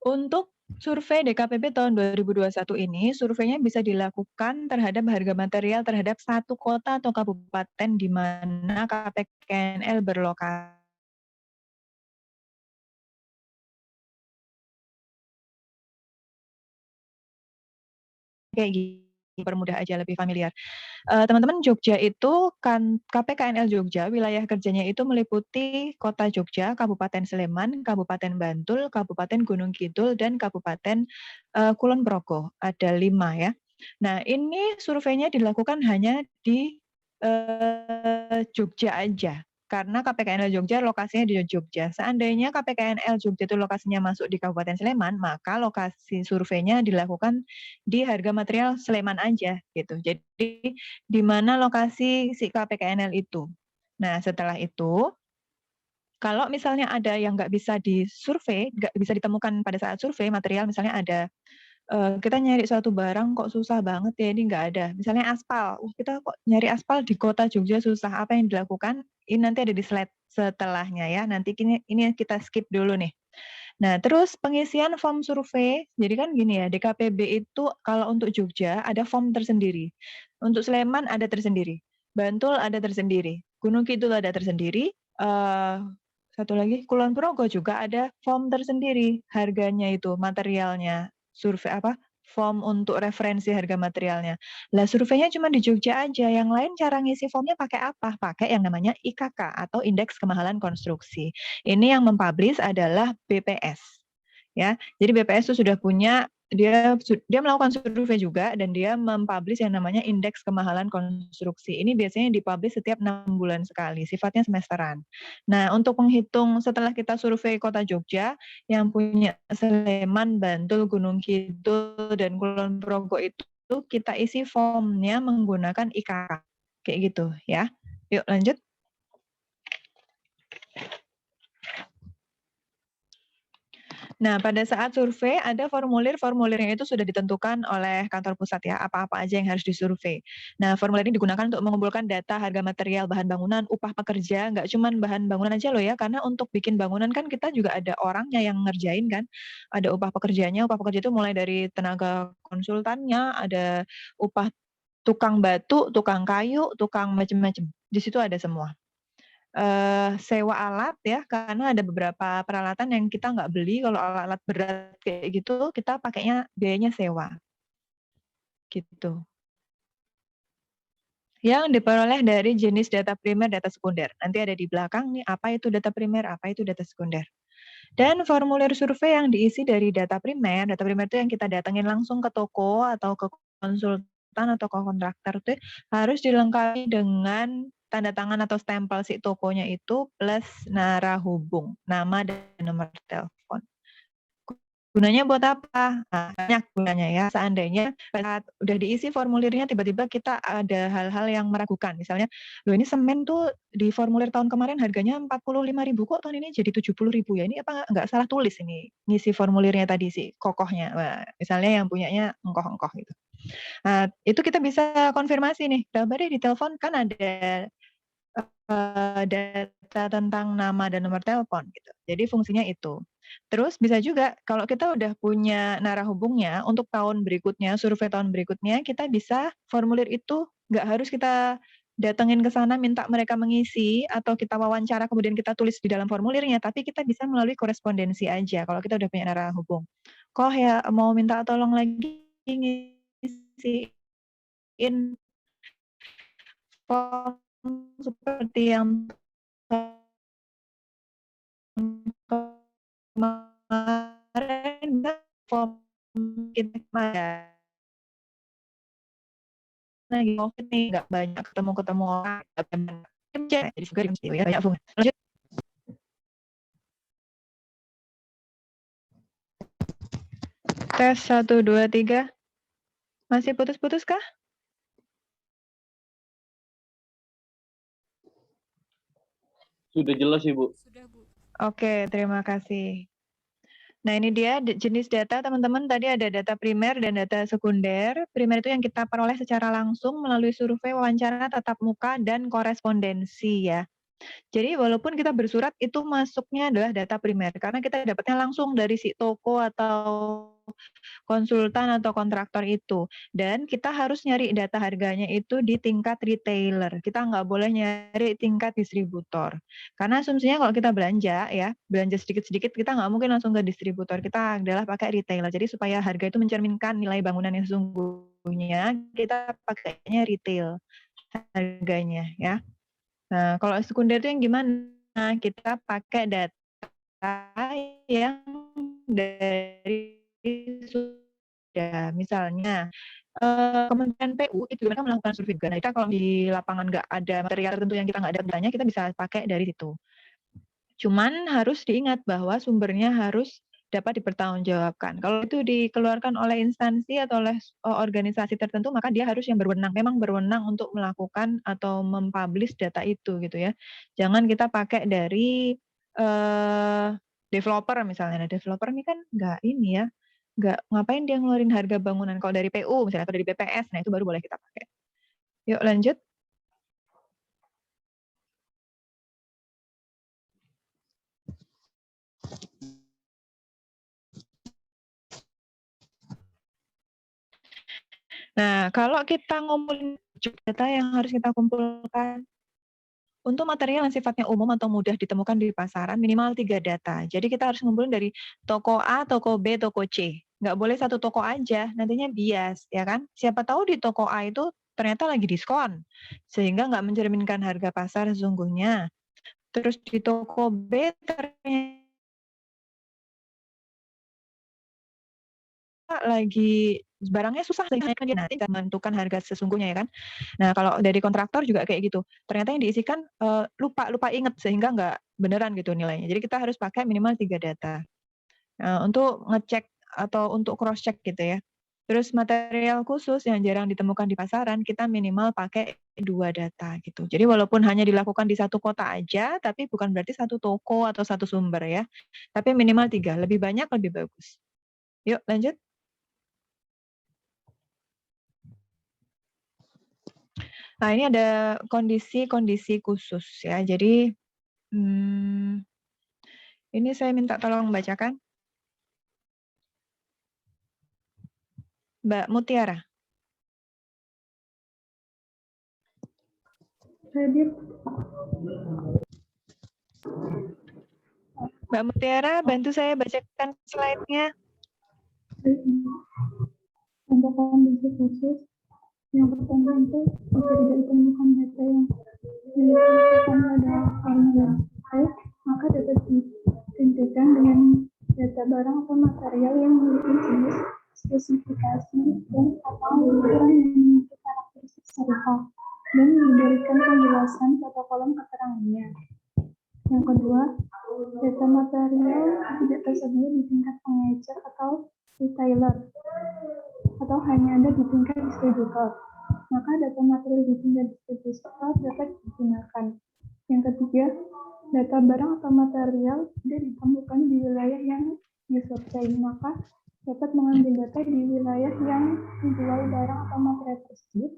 Untuk survei DKPB tahun 2021 ini, surveinya bisa dilakukan terhadap harga material terhadap satu kota atau kabupaten di mana KPKNL berlokasi. Kayak gini, permudah aja, lebih familiar. Teman-teman, Jogja itu kan KPKNL Jogja, wilayah kerjanya itu meliputi Kota Jogja, Kabupaten Sleman, Kabupaten Bantul, Kabupaten Gunung Kidul, dan Kabupaten Kulon Progo. Ada 5 ya. Nah, ini surveinya dilakukan hanya di Jogja aja. Karena KPKNL Jogja lokasinya di Jogja. Seandainya KPKNL Jogja itu lokasinya masuk di Kabupaten Sleman, maka lokasi surveinya dilakukan di harga material Sleman aja gitu. Jadi di mana lokasi si KPKNL itu. Nah, setelah itu kalau misalnya ada yang nggak bisa disurvei, nggak bisa ditemukan pada saat survei material, misalnya ada kita nyari suatu barang kok susah banget ya, ini nggak ada. Misalnya aspal, kita kok nyari aspal di kota Jogja susah. Apa yang dilakukan? Ini nanti ada di slide setelahnya ya. Nanti ini kita skip dulu nih. Nah, terus pengisian form survei. Jadi kan gini ya, DKPB itu kalau untuk Jogja ada form tersendiri. Untuk Sleman ada tersendiri. Bantul ada tersendiri. Gunung Kidul ada tersendiri. Satu lagi, Kulon Progo juga ada form tersendiri. Harganya itu, materialnya. Survei form untuk referensi harga materialnya. Lah surveinya cuma di Jogja aja, yang lain cara ngisi formnya pakai apa? Pakai yang namanya IKK atau Indeks Kemahalan Konstruksi. Ini yang mempublish adalah BPS. Ya, jadi BPS itu sudah punya dia melakukan survei juga dan dia mempublish yang namanya Indeks Kemahalan Konstruksi. Ini biasanya dipublish setiap 6 bulan sekali, sifatnya semesteran. Nah, untuk menghitung setelah kita survei Kota Jogja, yang punya Sleman, Bantul, Gunung Kidul, dan Kulon Progo itu kita isi formnya menggunakan IKK. Kayak gitu ya. Yuk lanjut. Nah, pada saat survei ada formulir-formulirnya itu sudah ditentukan oleh kantor pusat ya, apa-apa aja yang harus disurvei. Nah, formulir ini digunakan untuk mengumpulkan data harga material, bahan bangunan, upah pekerja, nggak cuma bahan bangunan aja loh ya, karena untuk bikin bangunan kan kita juga ada orangnya yang ngerjain kan, ada upah pekerja itu mulai dari tenaga konsultannya, ada upah tukang batu, tukang kayu, tukang macam-macam. Di situ ada semua. Sewa alat ya, karena ada beberapa peralatan yang kita nggak beli, kalau alat-alat berat kayak gitu, kita pakainya biayanya sewa. Gitu. Yang diperoleh dari jenis data primer, data sekunder. Nanti ada di belakang nih, apa itu data primer, apa itu data sekunder. Dan formulir survei yang diisi dari data primer itu yang kita datengin langsung ke toko atau ke konsultan atau ke kontraktor itu harus dilengkapi dengan tanda tangan atau stempel si tokonya itu plus narahubung, nama dan nomor telepon. Gunanya buat apa? Nah, banyak gunanya ya. Seandainya saat udah diisi formulirnya tiba-tiba kita ada hal-hal yang meragukan. Misalnya, loh ini semen tuh di formulir tahun kemarin harganya 45.000 kok tahun ini jadi 70.000 ya. Ini apa nggak salah tulis ini ngisi formulirnya tadi sih kokohnya. Nah, misalnya yang punyanya engkoh-engkoh gitu. Nah, itu kita bisa konfirmasi nih. Coba deh di telepon kan ada data tentang nama dan nomor telepon gitu. Jadi fungsinya itu. Terus bisa juga kalau kita udah punya narahubungnya untuk tahun berikutnya, survei tahun berikutnya, kita bisa formulir itu nggak harus kita datengin ke sana minta mereka mengisi atau kita wawancara kemudian kita tulis di dalam formulirnya, tapi kita bisa melalui korespondensi aja kalau kita udah punya narahubung. Kok ya mau minta tolong lagi ngisiin form seperti yang kemarin form kita lagi COVID nih nggak banyak ketemu orang kerja jadi juga ya banyak fungsi. Lanjut. Tes 1, 2, 3 masih putus-putus kah? Sudah jelas Ibu. Oke, terima kasih. Nah, ini dia jenis data, teman-teman. Tadi ada data primer dan data sekunder. Primer itu yang kita peroleh secara langsung melalui survei, wawancara, tatap muka, dan korespondensi ya. Jadi walaupun kita bersurat itu masuknya adalah data primer karena kita dapatnya langsung dari si toko atau konsultan atau kontraktor itu. Dan kita harus nyari data harganya itu di tingkat retailer. Kita nggak boleh nyari tingkat distributor. Karena asumsinya kalau kita belanja ya, belanja sedikit-sedikit kita nggak mungkin langsung ke distributor. Kita adalah pakai retailer. Jadi supaya harga itu mencerminkan nilai bangunan yang sesungguhnya, kita pakainya retail harganya ya. Nah, kalau sekunder itu yang gimana? Kita pakai data yang dari sudah, misalnya Kementerian PU itu mereka melakukan survei juga. Nah, kita kalau di lapangan nggak ada material tertentu yang kita nggak ada datanya, kita bisa pakai dari situ. Cuman harus diingat bahwa sumbernya harus dapat dipertanggungjawabkan. Kalau itu dikeluarkan oleh instansi atau oleh organisasi tertentu, maka dia harus yang berwenang, memang berwenang untuk melakukan atau mempublish data itu gitu ya. Jangan kita pakai dari developer misalnya. Nah, developer ini kan nggak ini ya, nggak ngapain dia ngeluarin harga bangunan. Kalau dari PU misalnya atau dari BPS, nah itu baru boleh kita pakai. Yuk lanjut. Nah, kalau kita ngumpulin data yang harus kita kumpulkan, untuk material yang sifatnya umum atau mudah ditemukan di pasaran, minimal 3 data. Jadi kita harus ngumpulin dari toko A, toko B, toko C. Nggak boleh satu toko aja, nantinya bias, ya kan? Siapa tahu di toko A itu ternyata lagi diskon, sehingga nggak mencerminkan harga pasar sesungguhnya. Terus di toko B ternyata lagi barangnya susah sehingga dia nanti akan menentukan harga sesungguhnya, ya kan. Nah, kalau dari kontraktor juga kayak gitu. Ternyata yang diisikan lupa inget sehingga nggak beneran gitu nilainya. Jadi kita harus pakai minimal 3 data. Untuk ngecek atau untuk cross check gitu ya. Terus material khusus yang jarang ditemukan di pasaran, kita minimal pakai 2 data gitu. Jadi walaupun hanya dilakukan di satu kota aja, tapi bukan berarti satu toko atau satu sumber ya. Tapi minimal 3, lebih banyak lebih bagus. Yuk lanjut. Nah, ini ada kondisi-kondisi khusus ya. Jadi, ini saya minta tolong bacakan. Mbak Mutiara. Hadir. Mbak Mutiara, bantu saya bacakan slide-nya. Untuk kondisi khusus, yang pertama itu jika tidak ditemukan data yang dilakukan pada formulir baik, maka dapat ditentukan dengan data barang atau material yang memiliki jenis, spesifikasi, dan atau ukuran yang memiliki karakteristik serupa dan diberikan penjelasan pada kolom keterangannya. Yang kedua, data material tidak tersedia di tingkat pengecer atau retailer atau hanya ada di tingkat distributor, maka data material di tingkat distributor dapat digunakan. Yang ketiga, data barang atau material tidak ditemukan di wilayah yang disurvei, maka dapat mengambil data di wilayah yang dijual barang atau material tersebut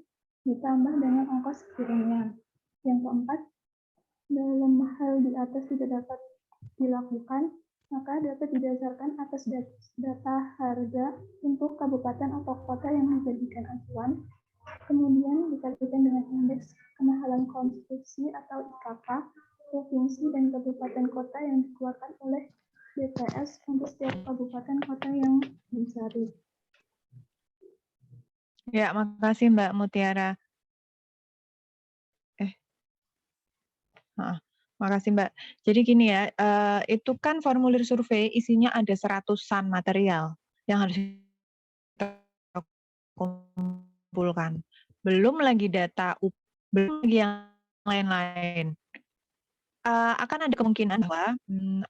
ditambah dengan ongkos kirimnya. Yang keempat, dalam hal di atas tidak dapat dilakukan, maka dapat didasarkan atas data harga untuk kabupaten atau kota yang dijadikan acuan, kemudian dikalikan dengan indeks kemahalan konstruksi atau IKK, provinsi dan kabupaten kota yang dikeluarkan oleh BPS untuk setiap kabupaten kota yang dicari. Ya, makasih Mbak Mutiara. Makasih Mbak. Jadi gini ya, itu kan formulir survei isinya ada 100-an material yang harus kita kumpulkan. Belum lagi data, belum lagi yang lain-lain. Akan ada kemungkinan bahwa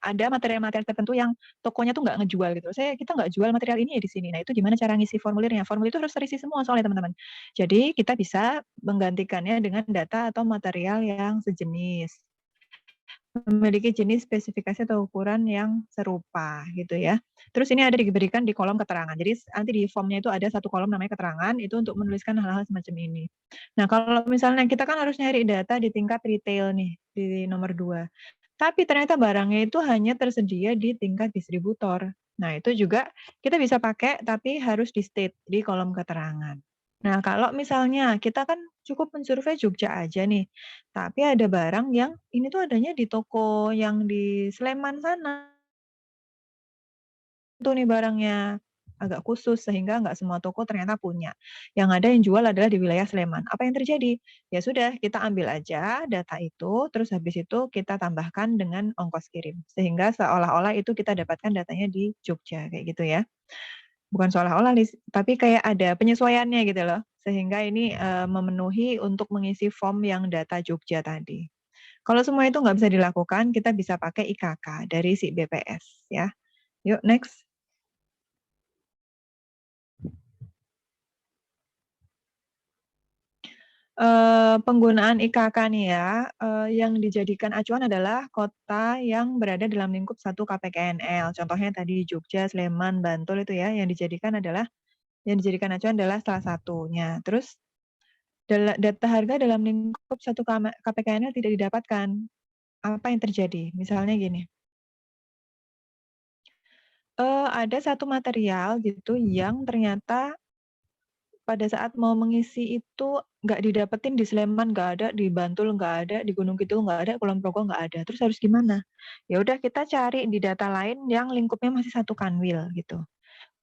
ada material-material tertentu yang tokonya tuh nggak ngejual gitu. Kita nggak jual material ini ya di sini. Nah, itu gimana cara ngisi formulirnya? Formulir itu harus terisi semua soalnya teman-teman. Jadi kita bisa menggantikannya dengan data atau material yang sejenis, memiliki jenis spesifikasi atau ukuran yang serupa gitu ya. Terus ini ada diberikan di kolom keterangan. Jadi nanti di formnya itu ada satu kolom namanya keterangan, itu untuk menuliskan hal-hal semacam ini. Nah, kalau misalnya kita kan harus nyari data di tingkat retail nih, di nomor 2. Tapi ternyata barangnya itu hanya tersedia di tingkat distributor. Nah, itu juga kita bisa pakai, tapi harus di state di kolom keterangan. Nah, kalau misalnya kita kan cukup mensurvei Jogja aja nih, tapi ada barang yang ini tuh adanya di toko yang di Sleman sana. Itu nih barangnya agak khusus sehingga nggak semua toko ternyata punya. Yang ada yang jual adalah di wilayah Sleman. Apa yang terjadi? Ya sudah, kita ambil aja data itu, terus habis itu kita tambahkan dengan ongkos kirim. Sehingga seolah-olah itu kita dapatkan datanya di Jogja, kayak gitu ya. Bukan seolah-olah, tapi kayak ada penyesuaiannya gitu loh. Sehingga ini memenuhi untuk mengisi form yang data Jogja tadi. Kalau semua itu nggak bisa dilakukan, kita bisa pakai IKK dari si BPS ya. Yuk next. Penggunaan IKK nih ya, yang dijadikan acuan adalah kota yang berada dalam lingkup 1 KPKNL. Contohnya tadi Jogja, Sleman, Bantul itu ya, yang dijadikan acuan adalah salah satunya. Terus data harga dalam lingkup 1 KPKNL tidak didapatkan. Apa yang terjadi? Misalnya gini. Ada satu material gitu yang ternyata pada saat mau mengisi itu nggak didapetin di Sleman, nggak ada, di Bantul nggak ada, di Gunung Kidul nggak ada, Kulon Progo nggak ada. Terus harus gimana? Ya udah kita cari di data lain yang lingkupnya masih satu kanwil gitu.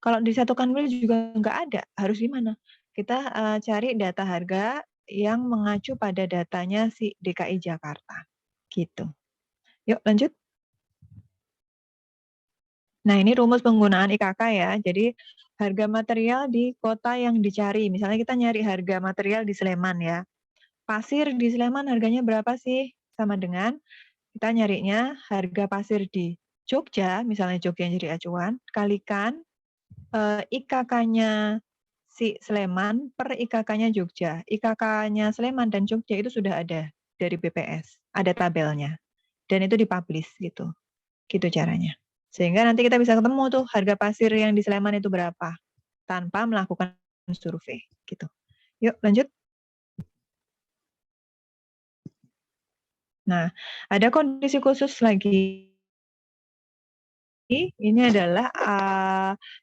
Kalau di satu kanwil juga nggak ada, harus gimana? Kita cari data harga yang mengacu pada datanya si DKI Jakarta gitu. Yuk lanjut. Nah, ini rumus penggunaan IKK ya. Jadi, harga material di kota yang dicari. Misalnya kita nyari harga material di Sleman ya. Pasir di Sleman harganya berapa sih? Sama dengan kita nyarinya harga pasir di Jogja, misalnya Jogja yang jadi acuan, kalikan IKK-nya si Sleman per IKK-nya Jogja. IKK-nya Sleman dan Jogja itu sudah ada dari BPS. Ada tabelnya. Dan itu dipublish gitu. Gitu caranya. Sehingga nanti kita bisa ketemu tuh harga pasir yang di Sleman itu berapa tanpa melakukan survei gitu. Yuk lanjut. Nah, ada kondisi khusus lagi. Ini adalah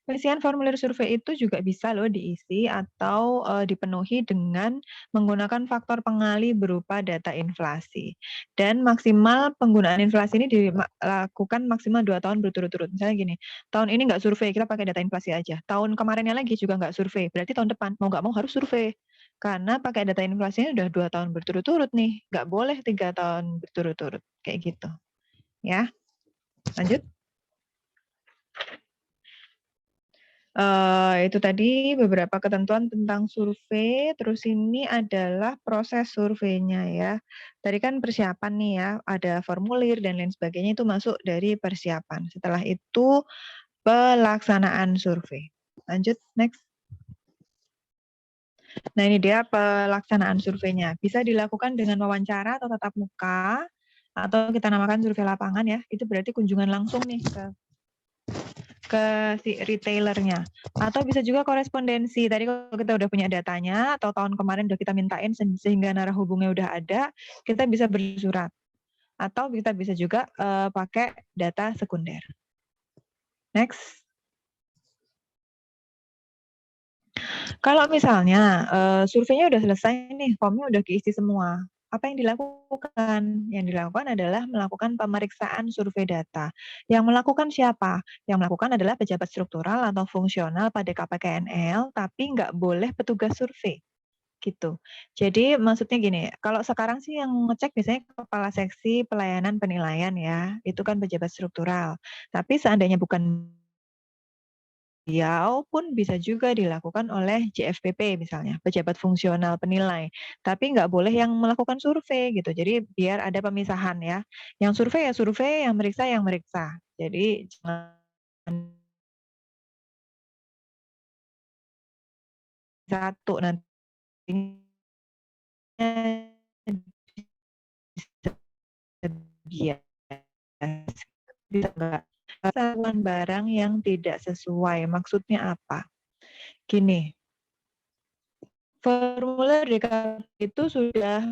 pengisian formulir survei itu juga bisa loh diisi atau dipenuhi dengan menggunakan faktor pengali berupa data inflasi. Dan maksimal penggunaan inflasi ini dilakukan maksimal 2 tahun berturut-turut. Misalnya gini, tahun ini nggak survei, kita pakai data inflasi aja. Tahun kemarinnya lagi juga nggak survei, berarti tahun depan mau nggak mau harus survei. Karena pakai data inflasinya udah 2 tahun berturut-turut nih, nggak boleh 3 tahun berturut-turut, kayak gitu. Ya, lanjut. Itu tadi beberapa ketentuan tentang survei, terus ini adalah proses surveinya ya. Tadi kan persiapan nih ya, ada formulir dan lain sebagainya itu masuk dari persiapan. Setelah itu pelaksanaan survei. Lanjut, next. Nah ini dia pelaksanaan surveinya. Bisa dilakukan dengan wawancara atau tatap muka, atau kita namakan survei lapangan ya. Itu berarti kunjungan langsung nih ke si retailernya, atau bisa juga korespondensi. Tadi kalau kita udah punya datanya atau tahun kemarin udah kita mintain sehingga narah hubungnya udah ada, kita bisa bersurat, atau kita bisa juga pakai data sekunder. Next. Kalau misalnya surveinya udah selesai nih, formnya udah keisi semua. Apa yang dilakukan? Yang dilakukan adalah melakukan pemeriksaan survei data. Yang melakukan siapa? Yang melakukan adalah pejabat struktural atau fungsional pada KPKNL, tapi nggak boleh petugas survei. Gitu. Jadi maksudnya gini, kalau sekarang sih yang ngecek biasanya kepala seksi pelayanan penilaian ya, itu kan pejabat struktural. Tapi seandainya bukan beliau pun bisa juga dilakukan oleh JFPP misalnya, pejabat fungsional penilai. Tapi nggak boleh yang melakukan survei gitu. Jadi biar ada pemisahan ya. Yang survei ya survei, yang meriksa yang meriksa. Jadi jangan satu nantinya dia bisa nggak ketahuan barang yang tidak sesuai. Maksudnya apa? Gini, formulir DKP itu sudah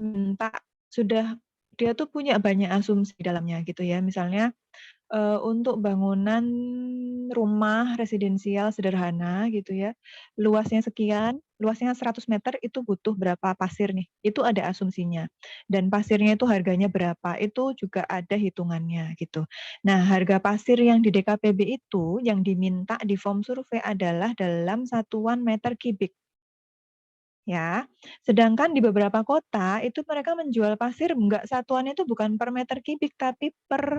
dia tuh punya banyak asumsi di dalamnya gitu ya. Misalnya untuk bangunan rumah residensial sederhana gitu ya, luasnya sekian, luasnya 100 meter itu butuh berapa pasir nih, itu ada asumsinya. Dan pasirnya itu harganya berapa, itu juga ada hitungannya gitu. Nah, harga pasir yang di DKPB itu yang diminta di form survei adalah dalam satuan meter kubik. Ya, sedangkan di beberapa kota itu mereka menjual pasir enggak satuannya itu bukan per meter kubik tapi per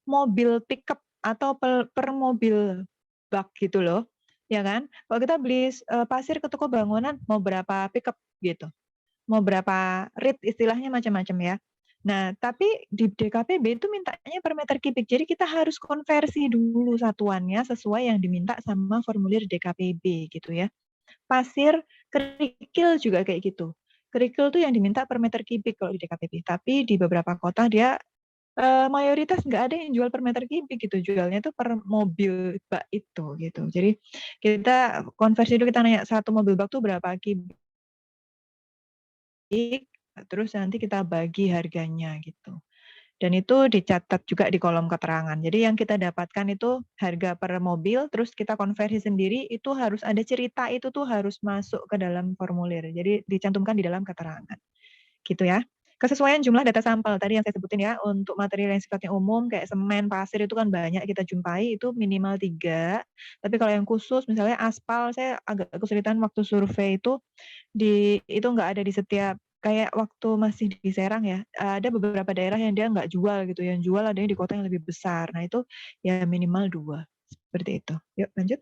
mobil pickup atau per mobil bak gitu loh, ya kan? Kalau kita beli pasir ke toko bangunan mau berapa pickup gitu, mau berapa rit istilahnya macam-macam ya. Nah, tapi di DKPB itu mintanya per meter kubik, jadi kita harus konversi dulu satuannya sesuai yang diminta sama formulir DKPB gitu ya. Pasir kerikil juga kayak gitu. Kerikil tuh yang diminta per meter kubik kalau di DKPB, tapi di beberapa kota dia mayoritas nggak ada yang jual per meter kubik gitu, jualnya tuh per mobil bak itu gitu. Jadi kita konversi dulu, kita nanya satu mobil bak tuh berapa kubik, terus nanti kita bagi harganya gitu. Dan itu dicatat juga di kolom keterangan. Jadi yang kita dapatkan itu harga per mobil, terus kita konversi sendiri, itu harus ada cerita, itu tuh harus masuk ke dalam formulir. Jadi dicantumkan di dalam keterangan. Gitu ya. Kesesuaian jumlah data sampel, tadi yang saya sebutin ya, untuk material yang sifatnya umum, kayak semen, pasir, itu kan banyak kita jumpai, itu minimal 3. Tapi kalau yang khusus, misalnya aspal, saya agak kesulitan waktu survei itu, itu nggak ada di setiap, kayak waktu masih di Serang ya, ada beberapa daerah yang dia nggak jual gitu, yang jual adanya di kota yang lebih besar. Nah itu ya minimal 2, seperti itu. Yuk lanjut.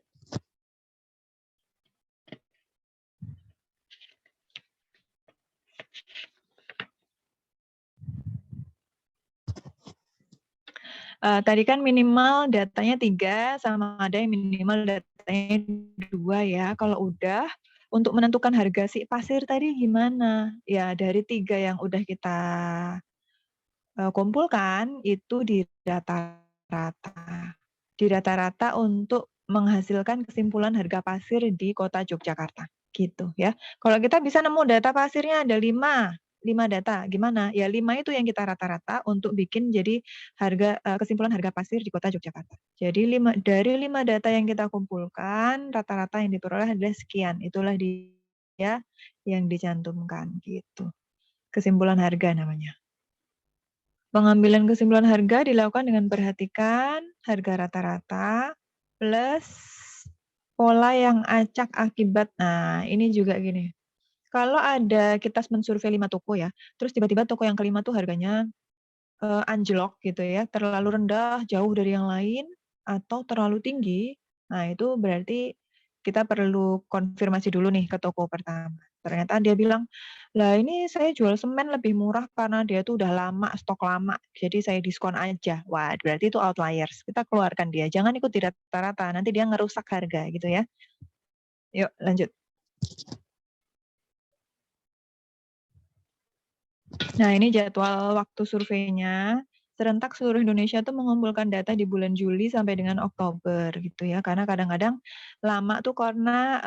Tadi kan minimal datanya 3, sama ada yang minimal datanya 2 ya. Kalau udah, untuk menentukan harga si pasir tadi gimana? Ya dari 3 yang udah kita kumpulkan, itu di rata-rata. Di rata-rata untuk menghasilkan kesimpulan harga pasir di kota Yogyakarta. Gitu ya. Kalau kita bisa nemu data pasirnya ada 5 data, gimana? Ya 5 itu yang kita rata-rata untuk bikin jadi harga kesimpulan harga pasir di kota Yogyakarta. Jadi dari 5 data yang kita kumpulkan, rata-rata yang diperoleh adalah sekian. Itulah dia yang dicantumkan gitu. Kesimpulan harga namanya. Pengambilan kesimpulan harga dilakukan dengan perhatikan harga rata-rata plus pola yang acak akibat. Nah, ini juga gini. Kalau ada kita mensurvei 5 toko ya, terus tiba-tiba toko yang kelima tuh harganya anjlok gitu ya, terlalu rendah, jauh dari yang lain, atau terlalu tinggi. Nah, itu berarti kita perlu konfirmasi dulu nih ke toko pertama. Ternyata dia bilang, lah ini saya jual semen lebih murah karena dia tuh udah lama, stok lama, jadi saya diskon aja. Wah, berarti itu outliers. Kita keluarkan dia, jangan ikut di rata-rata, nanti dia ngerusak harga gitu ya. Yuk, lanjut. Nah, ini jadwal waktu surveinya. Serentak seluruh Indonesia tuh mengumpulkan data di bulan Juli sampai dengan Oktober gitu ya. Karena kadang-kadang lama tuh karena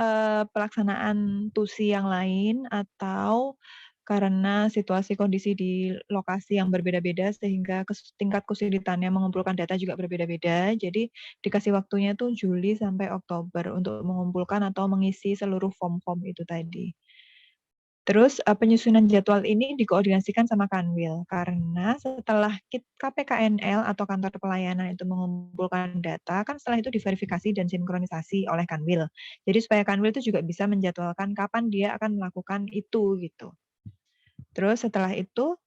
pelaksanaan tusi yang lain atau karena situasi kondisi di lokasi yang berbeda-beda sehingga tingkat kesulitannya mengumpulkan data juga berbeda-beda. Jadi dikasih waktunya tuh Juli sampai Oktober untuk mengumpulkan atau mengisi seluruh form-form itu tadi. Terus penyusunan jadwal ini dikoordinasikan sama Kanwil karena setelah KPKNL atau kantor pelayanan itu mengumpulkan data, kan setelah itu diverifikasi dan sinkronisasi oleh Kanwil. Jadi supaya Kanwil itu juga bisa menjadwalkan kapan dia akan melakukan itu gitu. Terus setelah itu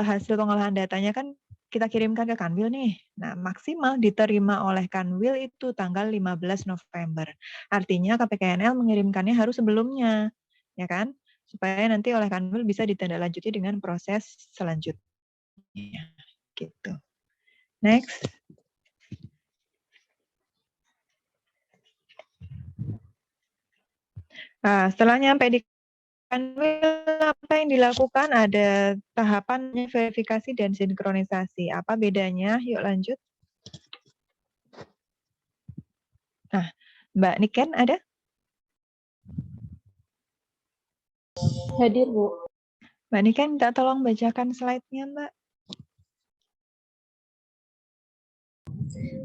hasil pengolahan datanya kan kita kirimkan ke Kanwil nih. Nah, maksimal diterima oleh Kanwil itu tanggal 15 November. Artinya KPKNL mengirimkannya harus sebelumnya. Ya kan? Supaya nanti oleh Kanwil bisa ditindaklanjuti dengan proses selanjutnya. Gitu. Next. Nah, setelah nyampe di Kanwil, apa yang dilakukan? Ada tahapan verifikasi dan sinkronisasi. Apa bedanya? Yuk lanjut. Nah, Mbak Niken ada? Hadir, Bu. Mbak Niken minta tolong bacakan slide-nya, Mbak.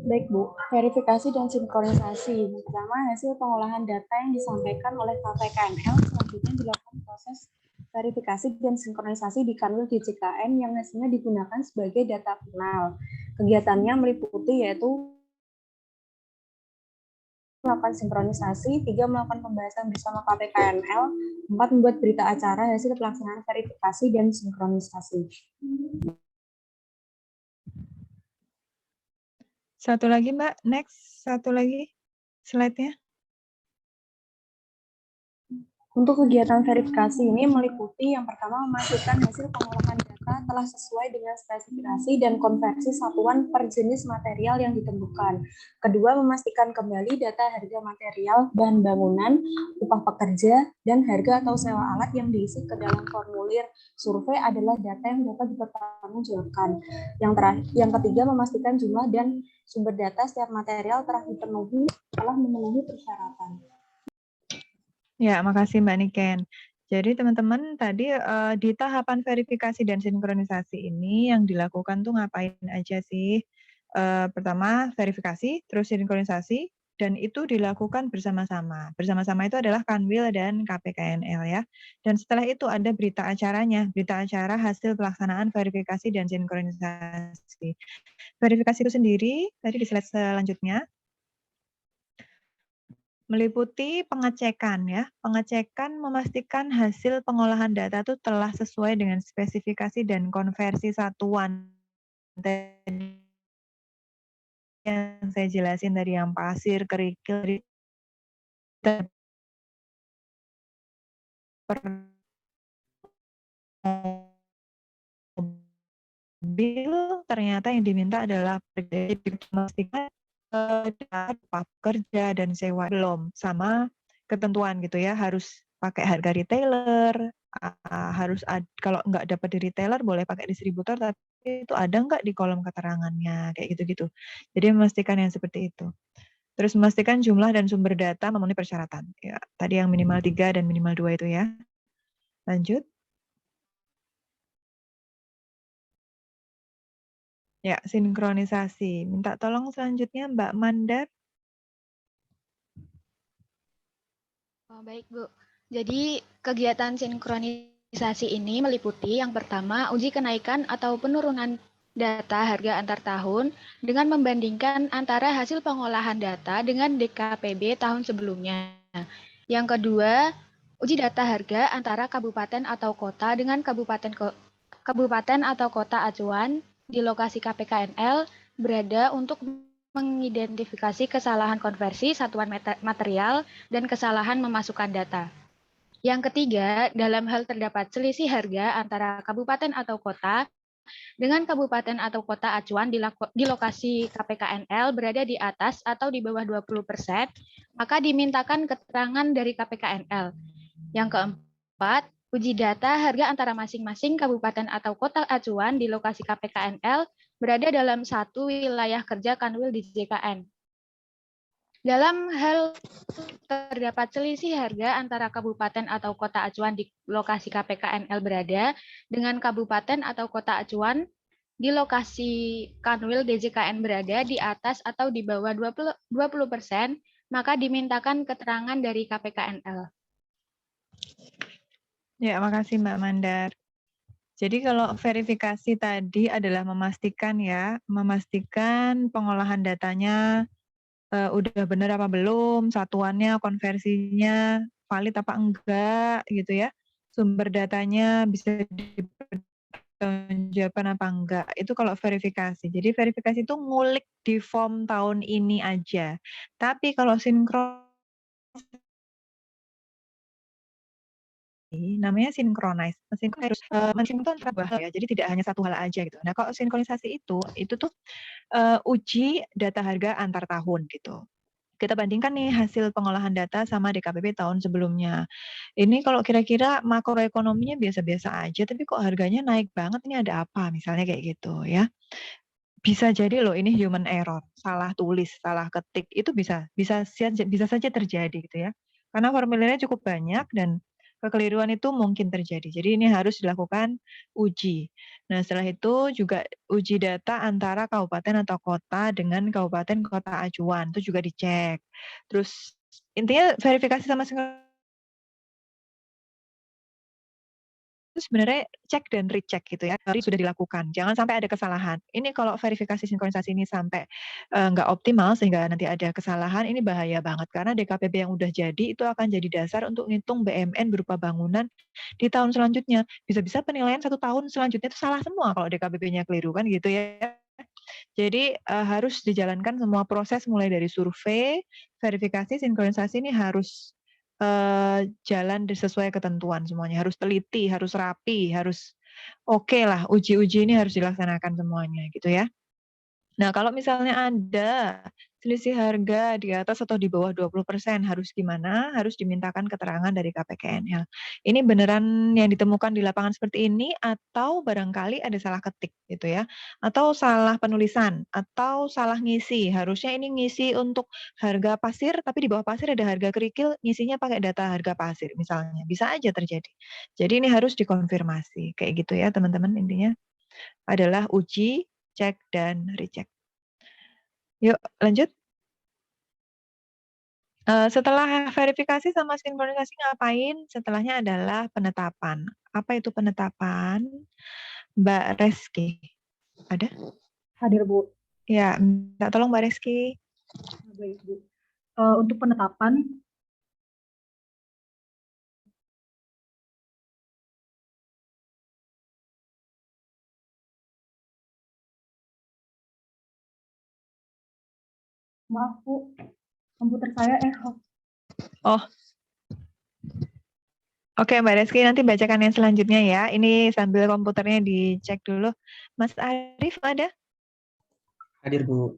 Baik, Bu. Verifikasi dan sinkronisasi. Pertama, hasil pengolahan data yang disampaikan oleh KPKNL selanjutnya dilakukan proses verifikasi dan sinkronisasi di Kanwil DJKN yang hasilnya digunakan sebagai data final. Kegiatannya meliputi yaitu melakukan sinkronisasi, 3 melakukan pembahasan bersama KPKNL, 4 membuat berita acara hasil pelaksanaan verifikasi dan sinkronisasi. Satu lagi, Mbak. Next. Satu lagi slide-nya. Untuk kegiatan verifikasi ini meliputi yang pertama memastikan hasil pengolahan data telah sesuai dengan spesifikasi dan konversi satuan per jenis material yang ditentukan. Kedua, memastikan kembali data harga material, bahan bangunan, upah pekerja, dan harga atau sewa alat yang diisi ke dalam formulir survei adalah data yang dapat dipertanggungjawabkan. Yang ketiga, memastikan jumlah dan sumber data setiap material telah memenuhi persyaratan. Ya, makasih Mbak Niken. Jadi teman-teman tadi di tahapan verifikasi dan sinkronisasi ini yang dilakukan tuh ngapain aja sih? Pertama verifikasi, terus sinkronisasi, dan itu dilakukan bersama-sama. Bersama-sama itu adalah Kanwil dan KPKNL ya. Dan setelah itu ada berita acaranya, berita acara hasil pelaksanaan verifikasi dan sinkronisasi. Verifikasi itu sendiri, tadi di slide selanjutnya, meliputi pengecekan ya. Pengecekan memastikan hasil pengolahan data itu telah sesuai dengan spesifikasi dan konversi satuan. Yang saya jelasin tadi yang pasir, kerikil, mobil ternyata yang diminta adalah memastikan kerja dan sewa belum sama ketentuan gitu ya, harus pakai harga retailer, harus kalau nggak dapat di retailer boleh pakai distributor, tapi itu ada nggak di kolom keterangannya kayak gitu-gitu. Jadi memastikan yang seperti itu. Terus memastikan jumlah dan sumber data memenuhi persyaratan. Ya, tadi yang minimal 3 dan minimal 2 itu ya. Lanjut. Ya, sinkronisasi. Minta tolong selanjutnya Mbak Mandar. Oh, baik, Bu. Jadi, kegiatan sinkronisasi ini meliputi yang pertama, uji kenaikan atau penurunan data harga antar tahun dengan membandingkan antara hasil pengolahan data dengan DKPB tahun sebelumnya. Yang kedua, uji data harga antara kabupaten atau kota dengan kabupaten atau kota acuan di lokasi KPKNL berada untuk mengidentifikasi kesalahan konversi satuan material dan kesalahan memasukkan data. Yang ketiga, dalam hal terdapat selisih harga antara kabupaten atau kota dengan kabupaten atau kota acuan di lokasi KPKNL berada di atas atau di bawah 20%, maka dimintakan keterangan dari KPKNL. Yang keempat, uji data harga antara masing-masing kabupaten atau kota acuan di lokasi KPKNL berada dalam satu wilayah kerja Kanwil di JKN. Dalam hal terdapat selisih harga antara kabupaten atau kota acuan di lokasi KPKNL berada dengan kabupaten atau kota acuan di lokasi Kanwil DJKN berada di atas atau di bawah 20%, maka dimintakan keterangan dari KPKNL. Ya, makasih Mbak Mandar. Jadi kalau verifikasi tadi adalah memastikan ya, memastikan pengolahan datanya udah benar apa belum, satuannya, konversinya valid apa enggak gitu ya. Sumber datanya bisa dipertanggungjawabkan apa enggak. Itu kalau verifikasi. Jadi verifikasi itu ngulik di form tahun ini aja. Tapi kalau sinkron namanya synchronize. Mensinkron antara ya. Jadi tidak hanya satu hal aja gitu. Nah, kalau sinkronisasi itu tuh uji data harga antar tahun gitu. Kita bandingkan nih hasil pengolahan data sama DKPB tahun sebelumnya. Ini kalau kira-kira makroekonominya biasa-biasa aja, tapi kok harganya naik banget, ini ada apa? Misalnya kayak gitu ya. Bisa jadi loh ini human error, salah tulis, salah ketik, itu bisa saja terjadi gitu ya. Karena formulirnya cukup banyak dan kekeliruan itu mungkin terjadi. Jadi ini harus dilakukan uji. Nah, setelah itu juga uji data antara kabupaten atau kota dengan kabupaten kota acuan, itu juga dicek. Terus intinya verifikasi sama itu sebenarnya cek dan recheck gitu ya, sudah dilakukan. Jangan sampai ada kesalahan. Ini kalau verifikasi sinkronisasi ini sampai nggak optimal sehingga nanti ada kesalahan, ini bahaya banget. Karena DKPB yang udah jadi itu akan jadi dasar untuk ngitung BMN berupa bangunan di tahun selanjutnya. Bisa-bisa penilaian 1 tahun selanjutnya itu salah semua kalau DKPB-nya keliru kan gitu ya. Jadi harus dijalankan semua proses mulai dari survei, verifikasi, sinkronisasi ini harus jalan sesuai ketentuan semuanya. Harus teliti, harus rapi, harus oke lah. Uji-uji ini harus dilaksanakan semuanya gitu ya. Nah, kalau misalnya ada selisih harga di atas atau di bawah 20% harus gimana? Harus dimintakan keterangan dari KPKNL. Ini beneran yang ditemukan di lapangan seperti ini atau barangkali ada salah ketik gitu ya. Atau salah penulisan atau salah ngisi. Harusnya ini ngisi untuk harga pasir tapi di bawah pasir ada harga kerikil, ngisinya pakai data harga pasir misalnya. Bisa aja terjadi. Jadi ini harus dikonfirmasi. Kayak gitu ya, teman-teman, intinya adalah uji, cek, dan recheck. Yuk, lanjut. Setelah verifikasi sama sinkronisasi ngapain? Setelahnya adalah penetapan. Apa itu penetapan? Mbak Reski, ada? Hadir, Bu. Ya, minta tolong Mbak Reski. Baik, Bu. Untuk penetapan, maaf Bu, komputer saya host. Oh, oke Mbak Reski, nanti bacakan yang selanjutnya ya. Ini sambil komputernya dicek dulu. Mas Arief ada? Hadir, Bu.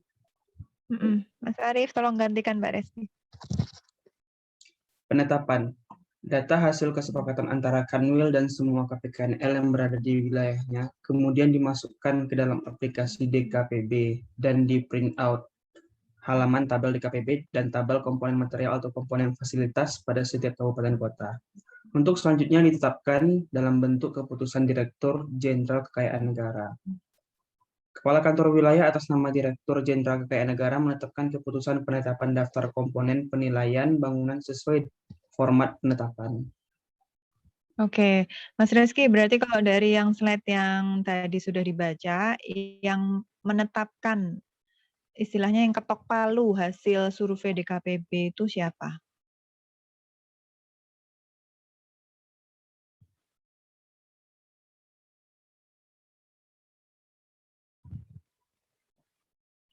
Mas Arief, tolong gantikan Mbak Reski. Penetapan. Data hasil kesepakatan antara Kanwil dan semua KPKNL yang berada di wilayahnya kemudian dimasukkan ke dalam aplikasi DKPB dan di print out halaman tabel DKPB dan tabel komponen material atau komponen fasilitas pada setiap kabupaten kota. Untuk selanjutnya ditetapkan dalam bentuk keputusan Direktur Jenderal Kekayaan Negara. Kepala Kantor Wilayah atas nama Direktur Jenderal Kekayaan Negara menetapkan keputusan penetapan daftar komponen penilaian bangunan sesuai format penetapan. Oke, Mas Reski, berarti kalau dari yang slide yang tadi sudah dibaca, yang menetapkan, istilahnya yang ketok palu hasil survei DKPB itu siapa?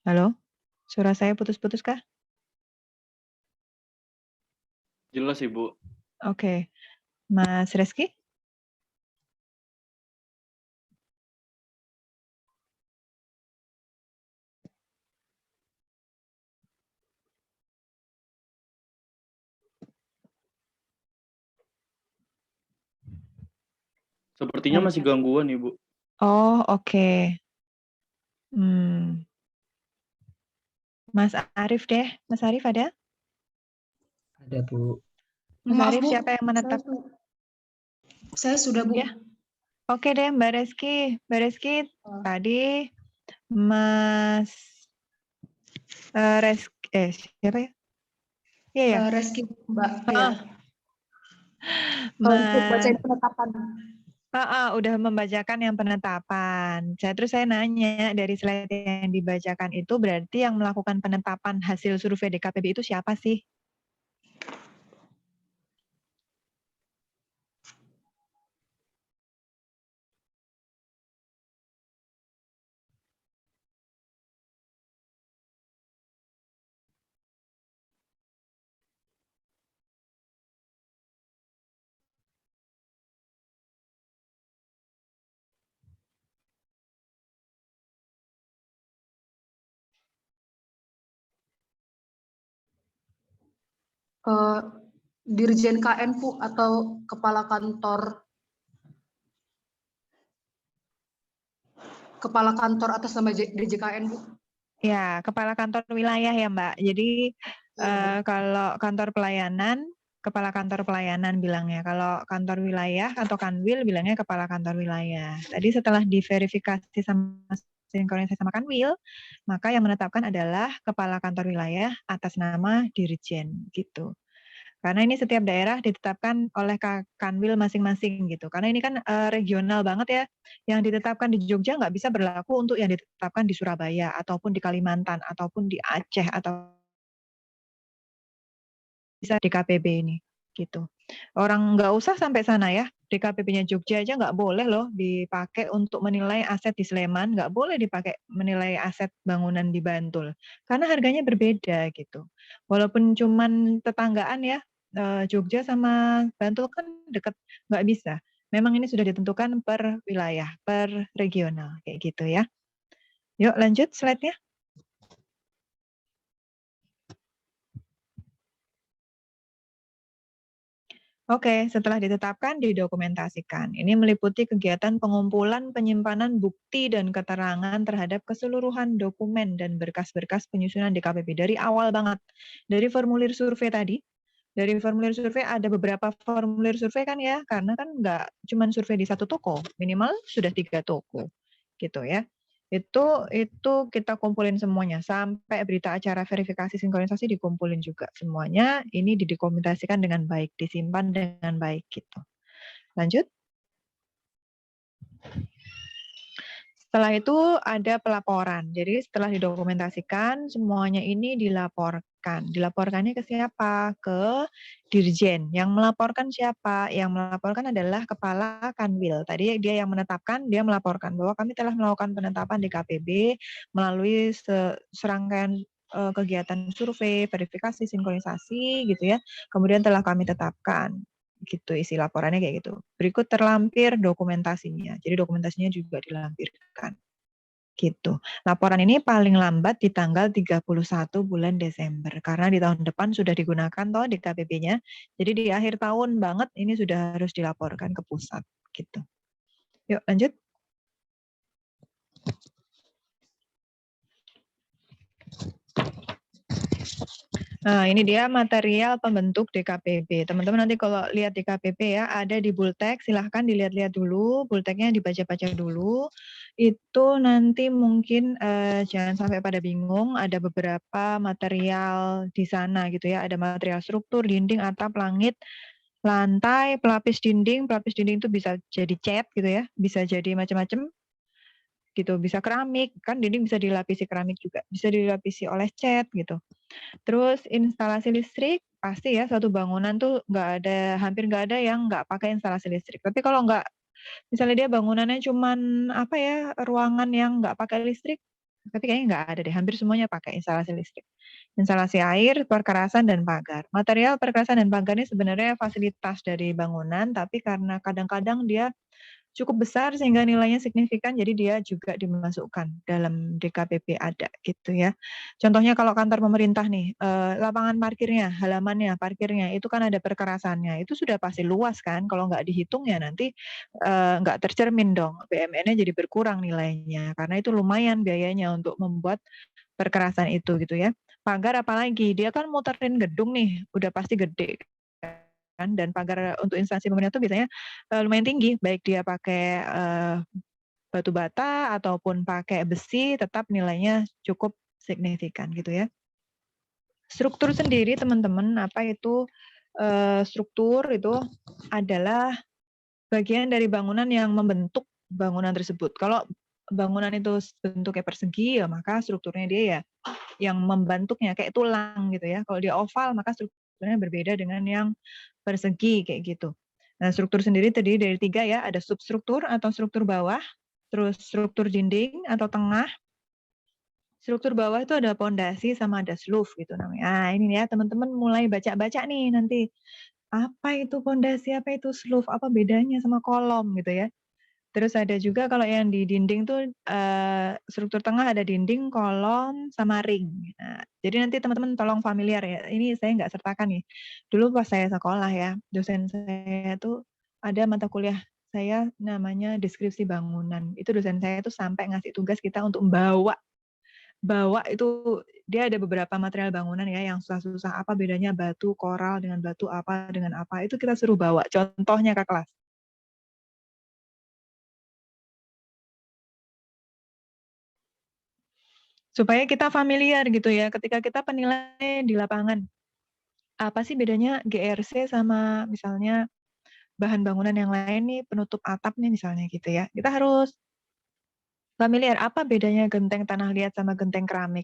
Halo, suara saya putus-putus kah? Jelas, Ibu. Oke, Mas Reski? Sepertinya masih gangguan, Ibu. Oh, oke. Mas Arief deh. Mas Arief ada? Ada, Bu. Mas Maaf, Arief, Bu. siapa yang menetap? Saya sudah, Bu. Ya. Oke deh, Mbak Reski. Mbak Reski, tadi Mas siapa ya? Iya ya. Reski, Mbak. Ya. Untuk bacain penetapan. Udah membacakan yang penetapan. Terus saya nanya, dari slide yang dibacakan itu berarti yang melakukan penetapan hasil survei DKPB itu siapa sih? Dirjen KN, Bu, atau Kepala Kantor atas nama DJKN, Bu? Ya, Kepala Kantor Wilayah ya, Mbak. Jadi kalau kantor pelayanan, Kepala Kantor Pelayanan bilangnya. Kalau kantor wilayah atau Kanwil bilangnya Kepala Kantor Wilayah. Tadi setelah diverifikasi sama sinkronisasi sama Kanwil, maka yang menetapkan adalah Kepala Kantor Wilayah atas nama Dirjen gitu. Karena ini setiap daerah ditetapkan oleh Kanwil masing-masing gitu. Karena ini kan regional banget ya. Yang ditetapkan di Jogja nggak bisa berlaku untuk yang ditetapkan di Surabaya ataupun di Kalimantan ataupun di Aceh atau bisa DKPB ini gitu. Orang nggak usah sampai sana ya. DKPB-nya Jogja aja nggak boleh loh dipakai untuk menilai aset di Sleman, nggak boleh dipakai menilai aset bangunan di Bantul. Karena harganya berbeda gitu. Walaupun cuman tetanggaan ya, Jogja sama Bantul kan dekat, nggak bisa. Memang ini sudah ditentukan per wilayah, per regional kayak gitu ya. Yuk lanjut slide-nya. Oke, setelah ditetapkan, didokumentasikan. Ini meliputi kegiatan pengumpulan, penyimpanan bukti dan keterangan terhadap keseluruhan dokumen dan berkas-berkas penyusunan DKPP dari awal banget. Dari formulir survei tadi, dari formulir survei ada beberapa formulir survei kan ya, karena kan nggak cuma survei di satu toko, minimal sudah 3 toko, gitu ya. Itu kita kumpulin semuanya sampai berita acara verifikasi sinkronisasi dikumpulin juga semuanya. Ini didokumentasikan dengan baik, disimpan dengan baik gitu. Lanjut. Setelah itu ada pelaporan. Jadi setelah didokumentasikan semuanya ini dilaporkan. Dilaporkannya ke siapa? Ke Dirjen. Yang melaporkan siapa? Yang melaporkan adalah Kepala Kanwil. Tadi dia yang menetapkan, dia melaporkan bahwa kami telah melakukan penetapan DKPB melalui serangkaian kegiatan survei, verifikasi, sinkronisasi gitu ya. Kemudian telah kami tetapkan. Gitu isi laporannya kayak gitu. Berikut terlampir dokumentasinya. Jadi dokumentasinya juga dilampirkan. Gitu. Laporan ini paling lambat di tanggal 31 bulan Desember karena di tahun depan sudah digunakan toh DKPP-nya. Jadi di akhir tahun banget ini sudah harus dilaporkan ke pusat gitu. Yuk lanjut. Nah, ini dia material pembentuk DKPP. Teman-teman nanti kalau lihat DKPP ya, ada di Bultek, silahkan dilihat-lihat dulu, Bulteknya dibaca-baca dulu. Itu nanti mungkin jangan sampai pada bingung, ada beberapa material di sana gitu ya, ada material struktur, dinding, atap, langit, lantai, pelapis dinding itu bisa jadi cat gitu ya, bisa jadi macam-macam gitu, bisa keramik, kan dinding bisa dilapisi keramik juga, bisa dilapisi oleh cat gitu. Terus instalasi listrik, pasti ya suatu bangunan tuh hampir nggak ada yang nggak pakai instalasi listrik. Tapi kalau nggak, misalnya dia bangunannya cuman apa ya, ruangan yang nggak pakai listrik, tapi kayaknya nggak ada deh, hampir semuanya pakai instalasi listrik. Instalasi air, perkerasan, dan pagar. Material perkerasan dan pagar ini sebenarnya fasilitas dari bangunan, tapi karena kadang-kadang dia cukup besar sehingga nilainya signifikan, jadi dia juga dimasukkan dalam DKPP ada gitu ya. Contohnya kalau kantor pemerintah nih, lapangan parkirnya, halamannya, parkirnya, itu kan ada perkerasannya, itu sudah pasti luas kan, kalau nggak dihitung ya nanti nggak tercermin dong, BMN-nya jadi berkurang nilainya, karena itu lumayan biayanya untuk membuat perkerasan itu gitu ya. Pagar apalagi, dia kan muterin gedung nih, udah pasti gede kan, dan pagar untuk instansi pemerintah itu biasanya lumayan tinggi, baik dia pakai batu bata ataupun pakai besi, tetap nilainya cukup signifikan gitu ya. Struktur sendiri teman-teman, apa itu struktur itu adalah bagian dari bangunan yang membentuk bangunan tersebut. Kalau bangunan itu bentuknya persegi ya maka strukturnya dia ya yang membentuknya kayak tulang gitu ya. Kalau dia oval maka strukturnya berbeda dengan yang persegi kayak gitu. Nah, struktur sendiri terdiri dari 3 ya, ada substruktur atau struktur bawah, terus struktur dinding atau tengah. Struktur bawah itu ada pondasi sama ada sloof gitu namanya. Nah, ini ya teman-teman mulai baca-baca nih nanti. Apa itu pondasi, apa itu sloof, apa bedanya sama kolom gitu ya. Terus ada juga kalau yang di dinding tuh struktur tengah ada dinding, kolom, sama ring. Nah, jadi nanti teman-teman tolong familiar ya. Ini saya nggak sertakan nih. Dulu pas saya sekolah ya, dosen saya tuh ada mata kuliah saya namanya deskripsi bangunan. Itu dosen saya tuh sampai ngasih tugas kita untuk bawa itu dia ada beberapa material bangunan ya yang susah-susah, apa bedanya batu koral dengan batu apa dengan apa, itu kita suruh bawa contohnya ke kelas. Supaya kita familiar gitu ya, ketika kita penilaian di lapangan. Apa sih bedanya GRC sama misalnya bahan bangunan yang lain nih, penutup atap nih misalnya gitu ya. Kita harus familiar, apa bedanya genteng tanah liat sama genteng keramik.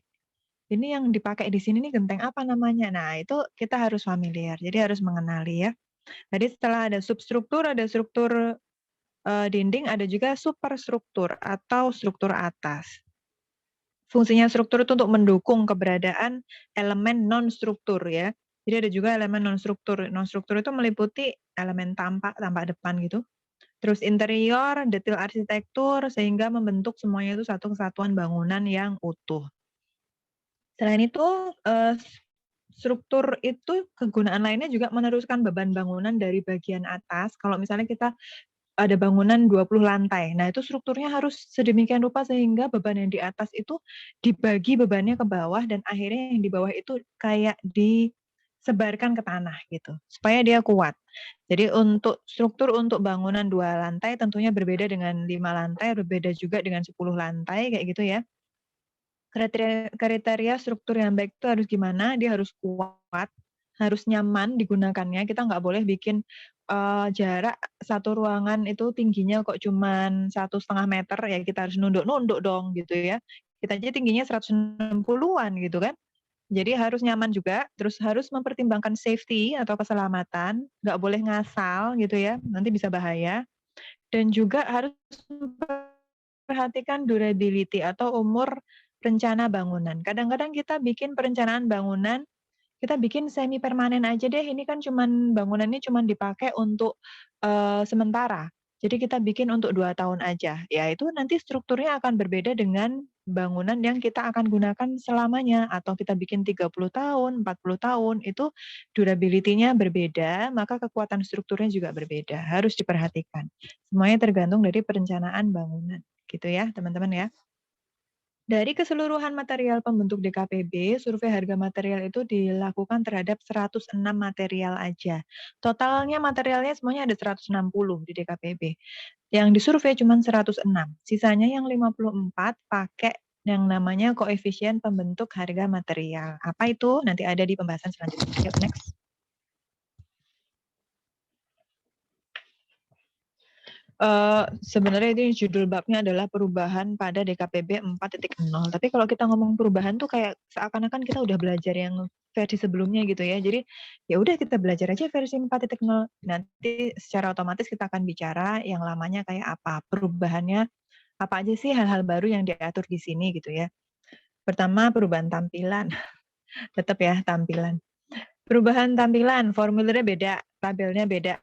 Ini yang dipakai di sini nih genteng apa namanya. Nah, itu kita harus familiar, jadi harus mengenali ya. Jadi setelah ada substruktur, ada struktur dinding, ada juga superstruktur atau struktur atas. Fungsinya struktur itu untuk mendukung keberadaan elemen non-struktur ya. Jadi ada juga elemen non-struktur. Non-struktur itu meliputi elemen tampak depan gitu. Terus interior, detail arsitektur, sehingga membentuk semuanya itu satu kesatuan bangunan yang utuh. Selain itu, struktur itu kegunaan lainnya juga meneruskan beban bangunan dari bagian atas. Kalau misalnya kita ada bangunan 20 lantai. Nah, itu strukturnya harus sedemikian rupa sehingga beban yang di atas itu dibagi bebannya ke bawah dan akhirnya yang di bawah itu kayak disebarkan ke tanah gitu, supaya dia kuat. Jadi untuk struktur untuk bangunan 2 lantai tentunya berbeda dengan 5 lantai, berbeda juga dengan 10 lantai kayak gitu ya. Kriteria struktur yang baik itu harus gimana? Dia harus kuat, harus nyaman digunakannya. Kita nggak boleh bikin jarak satu ruangan itu tingginya kok cuman 1,5 meter, ya kita harus nunduk-nunduk dong gitu ya. Kita aja tingginya 160-an gitu kan. Jadi harus nyaman juga, terus harus mempertimbangkan safety atau keselamatan, nggak boleh ngasal gitu ya, nanti bisa bahaya. Dan juga harus memperhatikan durability atau umur rencana bangunan. Kadang-kadang kita bikin perencanaan bangunan, kita bikin semi permanen aja deh. Ini kan bangunannya cuman dipakai untuk sementara. Jadi kita bikin untuk 2 tahun aja. Ya itu nanti strukturnya akan berbeda dengan bangunan yang kita akan gunakan selamanya. Atau kita bikin 30 tahun, 40 tahun, itu durability-nya berbeda, maka kekuatan strukturnya juga berbeda. Harus diperhatikan. Semuanya tergantung dari perencanaan bangunan. Gitu ya teman-teman ya. Dari keseluruhan material pembentuk DKPB, survei harga material itu dilakukan terhadap 106 material aja. Totalnya materialnya semuanya ada 160 di DKPB. Yang disurvei cuma 106. Sisanya yang 54 pakai yang namanya koefisien pembentuk harga material. Apa itu? Nanti ada di pembahasan selanjutnya. Yuk, next. Sebenarnya ini judul babnya adalah perubahan pada DKPB 4.0. Tapi kalau kita ngomong perubahan tuh kayak seakan-akan kita udah belajar yang versi sebelumnya gitu ya. Jadi ya udah kita belajar aja versi 4.0. Nanti secara otomatis kita akan bicara yang lamanya kayak apa, perubahannya apa aja sih hal-hal baru yang diatur di sini gitu ya. Pertama, perubahan tampilan. Tetap ya tampilan. Perubahan tampilan, formulirnya beda, tabelnya beda,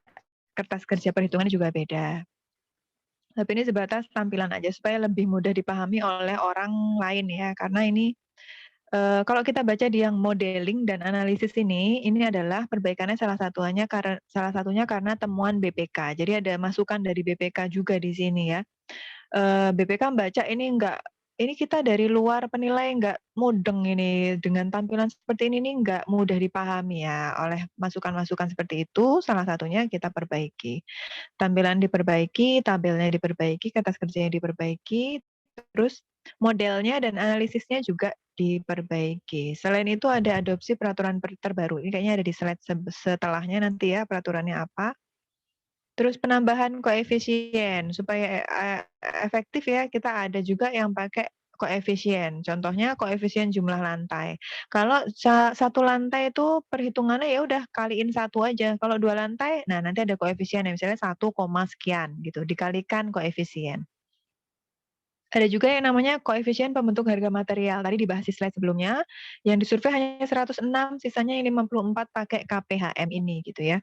kertas kerja perhitungannya juga beda. Tapi ini sebatas tampilan aja supaya lebih mudah dipahami oleh orang lain ya. Karena ini kalau kita baca di yang modeling dan analisis ini adalah perbaikannya salah satunya karena temuan BPK. Jadi ada masukan dari BPK juga di sini ya. BPK baca ini kita dari luar penilai nggak mudeng ini dengan tampilan seperti ini nggak mudah dipahami ya oleh masukan-masukan seperti itu. Salah satunya kita perbaiki. Tampilan diperbaiki, tabelnya diperbaiki, kertas kerjanya diperbaiki, terus modelnya dan analisisnya juga diperbaiki. Selain itu ada adopsi peraturan terbaru. Ini kayaknya ada di slide setelahnya nanti ya peraturannya apa. Terus penambahan koefisien supaya efektif ya, kita ada juga yang pakai koefisien. Contohnya koefisien jumlah lantai. Kalau satu lantai itu perhitungannya ya udah kaliin 1 aja. Kalau 2 lantai, nah nanti ada koefisien misalnya 1, sekian gitu, dikalikan koefisien. Ada juga yang namanya koefisien pembentuk harga material. Tadi dibahas di slide sebelumnya. Yang disurvei hanya 106, sisanya yang 54 pakai KPHM ini gitu ya.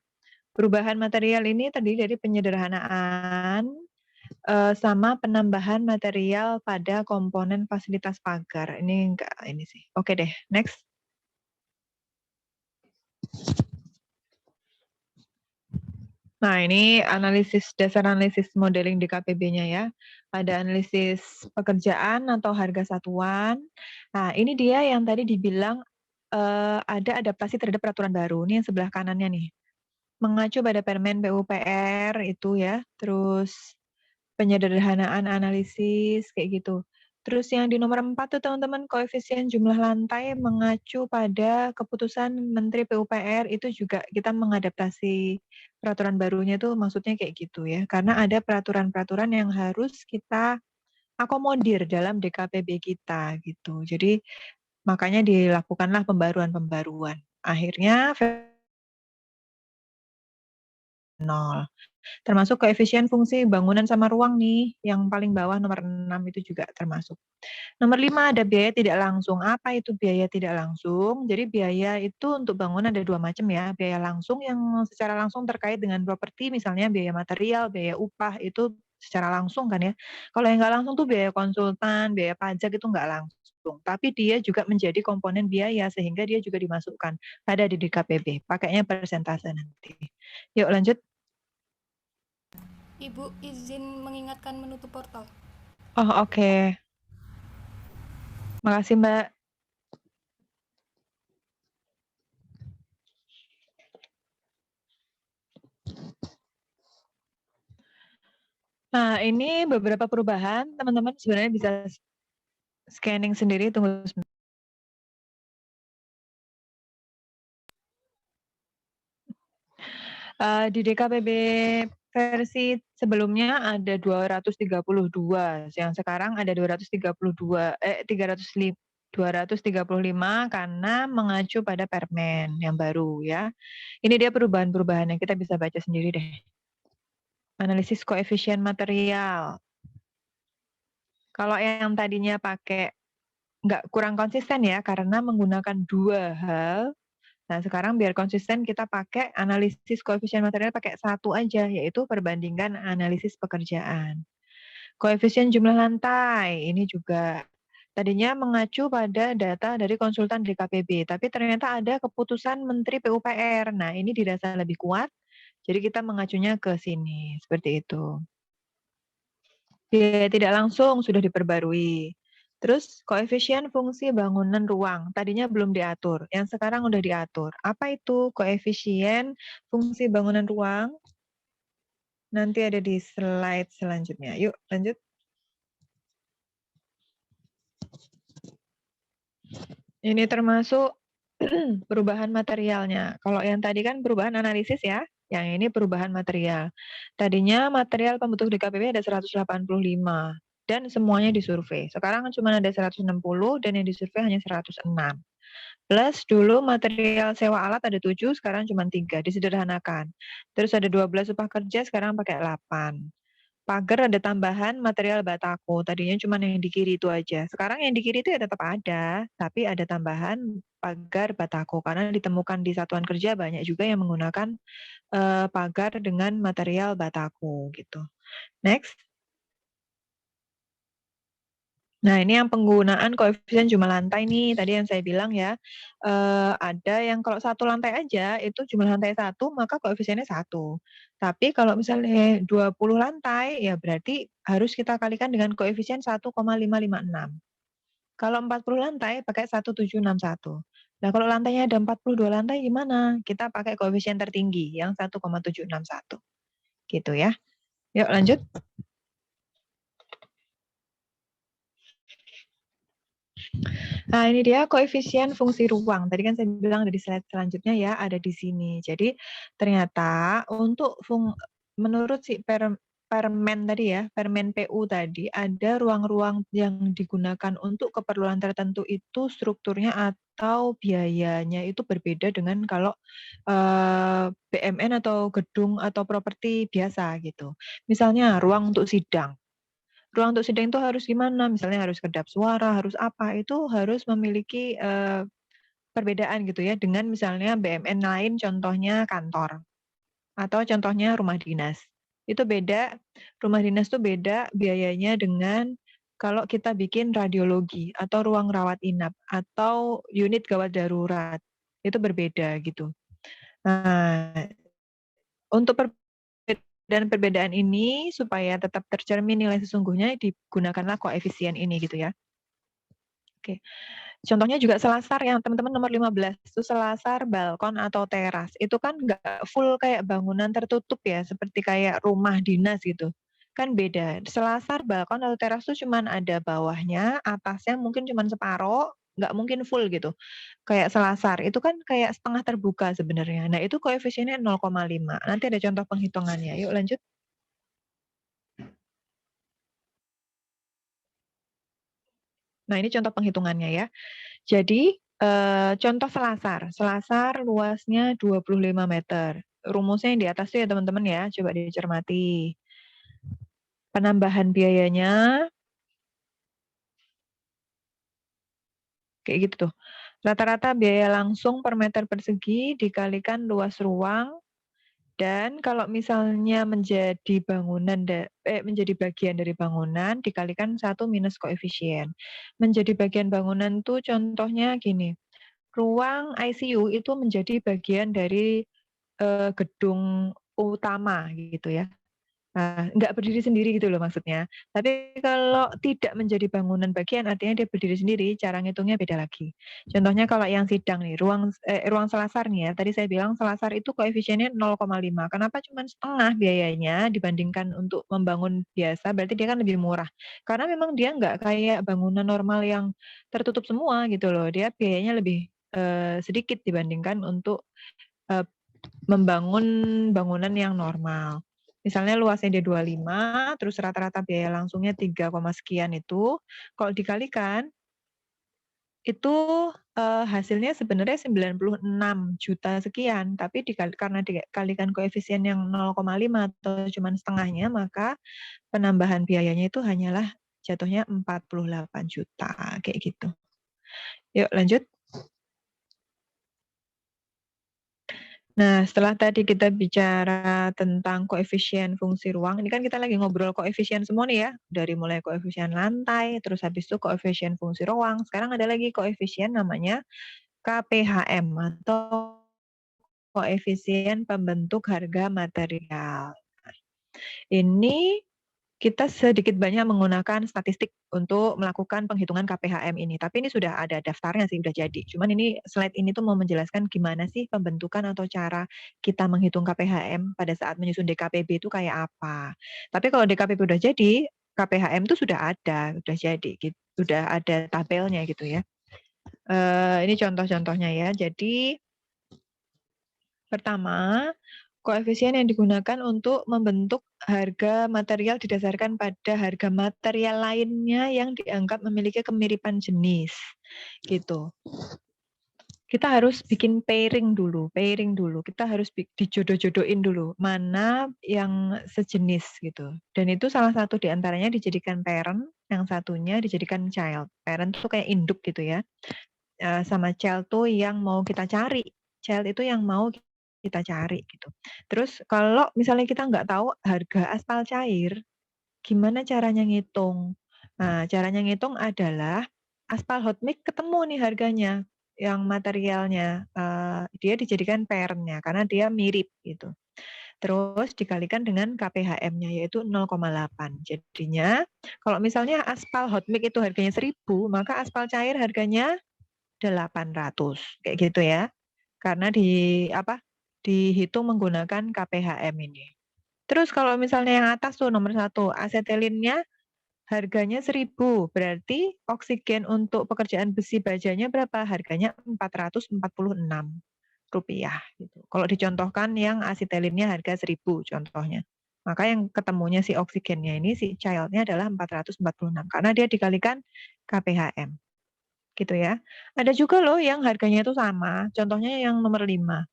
Perubahan material ini terdiri dari penyederhanaan sama penambahan material pada komponen fasilitas pagar. Ini enggak ini sih. Oke deh, next. Nah, ini dasar analisis modeling DKPB-nya ya. Ada analisis pekerjaan atau harga satuan. Nah, ini dia yang tadi dibilang ada adaptasi terhadap peraturan baru. Ini yang sebelah kanannya nih. Mengacu pada Permen PUPR itu ya, terus penyederhanaan analisis kayak gitu. Terus yang di nomor 4 tuh teman-teman koefisien jumlah lantai mengacu pada keputusan Menteri PUPR itu juga kita mengadaptasi peraturan barunya tuh maksudnya kayak gitu ya. Karena ada peraturan-peraturan yang harus kita akomodir dalam DKPB kita gitu. Jadi makanya dilakukanlah pembaruan-pembaruan. Akhirnya 0. Termasuk koefisien fungsi bangunan sama ruang nih, yang paling bawah nomor 6 itu juga termasuk. Nomor 5 ada biaya tidak langsung. Apa itu biaya tidak langsung? Jadi biaya itu untuk bangunan ada 2 macam ya. Biaya langsung yang secara langsung terkait dengan properti, misalnya biaya material, biaya upah, itu secara langsung kan ya. Kalau yang nggak langsung tuh biaya konsultan, biaya pajak itu nggak langsung. Tapi dia juga menjadi komponen biaya sehingga dia juga dimasukkan. Ada di DKPB, pakainya persentase nanti. Yuk lanjut. Ibu izin mengingatkan menutup portal. Oh oke. Makasih Mbak. Nah, ini beberapa perubahan. Teman-teman sebenarnya bisa scanning sendiri. Tunggu sebentar. Di DKPB versi sebelumnya ada 232, yang sekarang ada 235 karena mengacu pada Permen yang baru ya. Ini dia perubahan-perubahan yang kita bisa baca sendiri deh. Analisis koefisien material. Kalau yang tadinya pakai nggak kurang konsisten ya karena menggunakan dua hal. Nah, sekarang biar konsisten kita pakai analisis koefisien material pakai satu aja, yaitu perbandingan analisis pekerjaan. Koefisien jumlah lantai, ini juga tadinya mengacu pada data dari konsultan DKPB, tapi ternyata ada keputusan Menteri PUPR. Nah, ini dirasa lebih kuat, jadi kita mengacunya ke sini, seperti itu. Biaya tidak langsung sudah diperbarui. Terus koefisien fungsi bangunan ruang, tadinya belum diatur, yang sekarang udah diatur. Apa itu koefisien fungsi bangunan ruang? Nanti ada di slide selanjutnya. Yuk lanjut. Ini termasuk perubahan materialnya. Kalau yang tadi kan perubahan analisis ya, yang ini perubahan material. Tadinya material pembentuk DKPB ada 185. Dan semuanya disurvei. Sekarang cuma ada 160 dan yang disurvei hanya 106. Plus dulu material sewa alat ada 7, sekarang cuma 3, disederhanakan. Terus ada 12 upah kerja, sekarang pakai 8. Pagar ada tambahan material batako, tadinya cuma yang di kiri itu aja. Sekarang yang di kiri itu ya tetap ada, tapi ada tambahan pagar batako karena ditemukan di satuan kerja banyak juga yang menggunakan pagar dengan material batako gitu. Next. Nah, ini yang penggunaan koefisien jumlah lantai nih, tadi yang saya bilang ya, ada yang kalau satu lantai aja, itu jumlah lantai 1, maka koefisiennya 1. Tapi kalau misalnya 20 lantai, ya berarti harus kita kalikan dengan koefisien 1,556. Kalau 40 lantai, pakai 1761. Nah, kalau lantainya ada 42 lantai, gimana? Kita pakai koefisien tertinggi, yang 1,761. Gitu ya. Yuk, lanjut. Nah, ini dia koefisien fungsi ruang. Tadi kan saya bilang ada di slide selanjutnya ya, ada di sini. Jadi ternyata untuk menurut si Permen tadi ya, Permen PU tadi, ada ruang-ruang yang digunakan untuk keperluan tertentu itu strukturnya atau biayanya itu berbeda dengan kalau BMN atau gedung atau properti biasa gitu. Misalnya ruang untuk sidang. Ruang untuk sidang itu harus gimana? Misalnya harus kedap suara, harus apa? Itu harus memiliki perbedaan gitu ya dengan misalnya BMN lain, contohnya kantor atau contohnya rumah dinas. Itu beda, rumah dinas itu beda biayanya dengan kalau kita bikin radiologi atau ruang rawat inap atau unit gawat darurat. Itu berbeda gitu. Nah, untuk perbedaan ini supaya tetap tercermin nilai sesungguhnya digunakanlah koefisien ini gitu ya. Oke. Contohnya juga selasar yang teman-teman nomor 15 itu selasar balkon atau teras. Itu kan nggak full kayak bangunan tertutup ya, seperti kayak rumah dinas gitu. Kan beda. Selasar balkon atau teras itu cuman ada bawahnya, atasnya mungkin cuman separoh, nggak mungkin full gitu. Kayak selasar, itu kan kayak setengah terbuka sebenarnya. Nah, itu koefisiennya 0,5. Nanti ada contoh penghitungannya. Yuk lanjut. Nah, ini contoh penghitungannya ya. Jadi, contoh selasar. Selasar luasnya 25 meter. Rumusnya yang di atas itu ya teman-teman ya, coba dicermati. Penambahan biayanya, kayak gitu tuh. Rata-rata biaya langsung per meter persegi dikalikan luas ruang, Dan kalau misalnya menjadi menjadi bagian dari bangunan dikalikan 1 minus koefisien. Menjadi bagian bangunan tuh contohnya gini. Ruang ICU itu menjadi bagian dari gedung utama gitu ya. Nah, nggak berdiri sendiri gitu loh maksudnya. Tapi kalau tidak menjadi bangunan bagian artinya dia berdiri sendiri, cara ngitungnya beda lagi. Contohnya kalau yang sidang nih, ruang selasar nih ya. Tadi saya bilang selasar itu koefisiennya 0,5. Kenapa cuma setengah biayanya dibandingkan untuk membangun biasa? Berarti dia kan lebih murah. Karena memang dia nggak kayak bangunan normal yang tertutup semua gitu loh. Dia biayanya lebih sedikit dibandingkan untuk membangun bangunan yang normal. Misalnya luasnya dia 25, terus rata-rata biaya langsungnya 3, sekian itu, kalau dikalikan, itu hasilnya sebenarnya 96 juta sekian, tapi karena dikalikan koefisien yang 0,5 atau cuma setengahnya, maka penambahan biayanya itu hanyalah jatuhnya 48 juta, kayak gitu. Yuk lanjut. Nah, setelah tadi kita bicara tentang koefisien fungsi ruang, ini kan kita lagi ngobrol koefisien semua nih ya, dari mulai koefisien lantai, terus habis itu koefisien fungsi ruang, sekarang ada lagi koefisien namanya KPHM atau koefisien pembentuk harga material. Ini kita sedikit banyak menggunakan statistik untuk melakukan penghitungan KPHM ini. Tapi ini sudah ada daftarnya sih, udah jadi. Cuman ini slide ini tuh mau menjelaskan gimana sih pembentukan atau cara kita menghitung KPHM pada saat menyusun DKPB itu kayak apa. Tapi kalau DKPB udah jadi, KPHM itu sudah ada, udah jadi, gitu. Udah ada tabelnya gitu ya. Ini contoh-contohnya ya. Jadi pertama, koefisien yang digunakan untuk membentuk harga material didasarkan pada harga material lainnya yang dianggap memiliki kemiripan jenis. Gitu. Kita harus bikin pairing dulu. Kita harus dijodoh-jodohin dulu mana yang sejenis gitu. Dan itu salah satu diantaranya dijadikan parent, yang satunya dijadikan child. Parent itu kayak induk gitu ya. Sama child tuh yang mau kita cari. Child itu yang mau kita cari gitu. Terus kalau misalnya kita nggak tahu harga aspal cair, gimana caranya ngitung? Nah, caranya ngitung adalah aspal hot mix ketemu nih harganya, yang materialnya dia dijadikan parent-nya karena dia mirip gitu. Terus dikalikan dengan KPHM-nya yaitu 0,8. Jadinya kalau misalnya aspal hot mix itu harganya 1.000, maka aspal cair harganya 800 kayak gitu ya. Karena dihitung menggunakan KPHM ini. Terus kalau misalnya yang atas tuh nomor 1, asetelinnya harganya 1.000, berarti oksigen untuk pekerjaan besi bajanya berapa? Harganya Rp446 gitu. Kalau dicontohkan yang asetelinnya harga 1.000 contohnya. Maka yang ketemunya si oksigennya ini, si childnya adalah 446 karena dia dikalikan KPHM. Gitu ya. Ada juga loh yang harganya itu sama, contohnya yang nomor 5.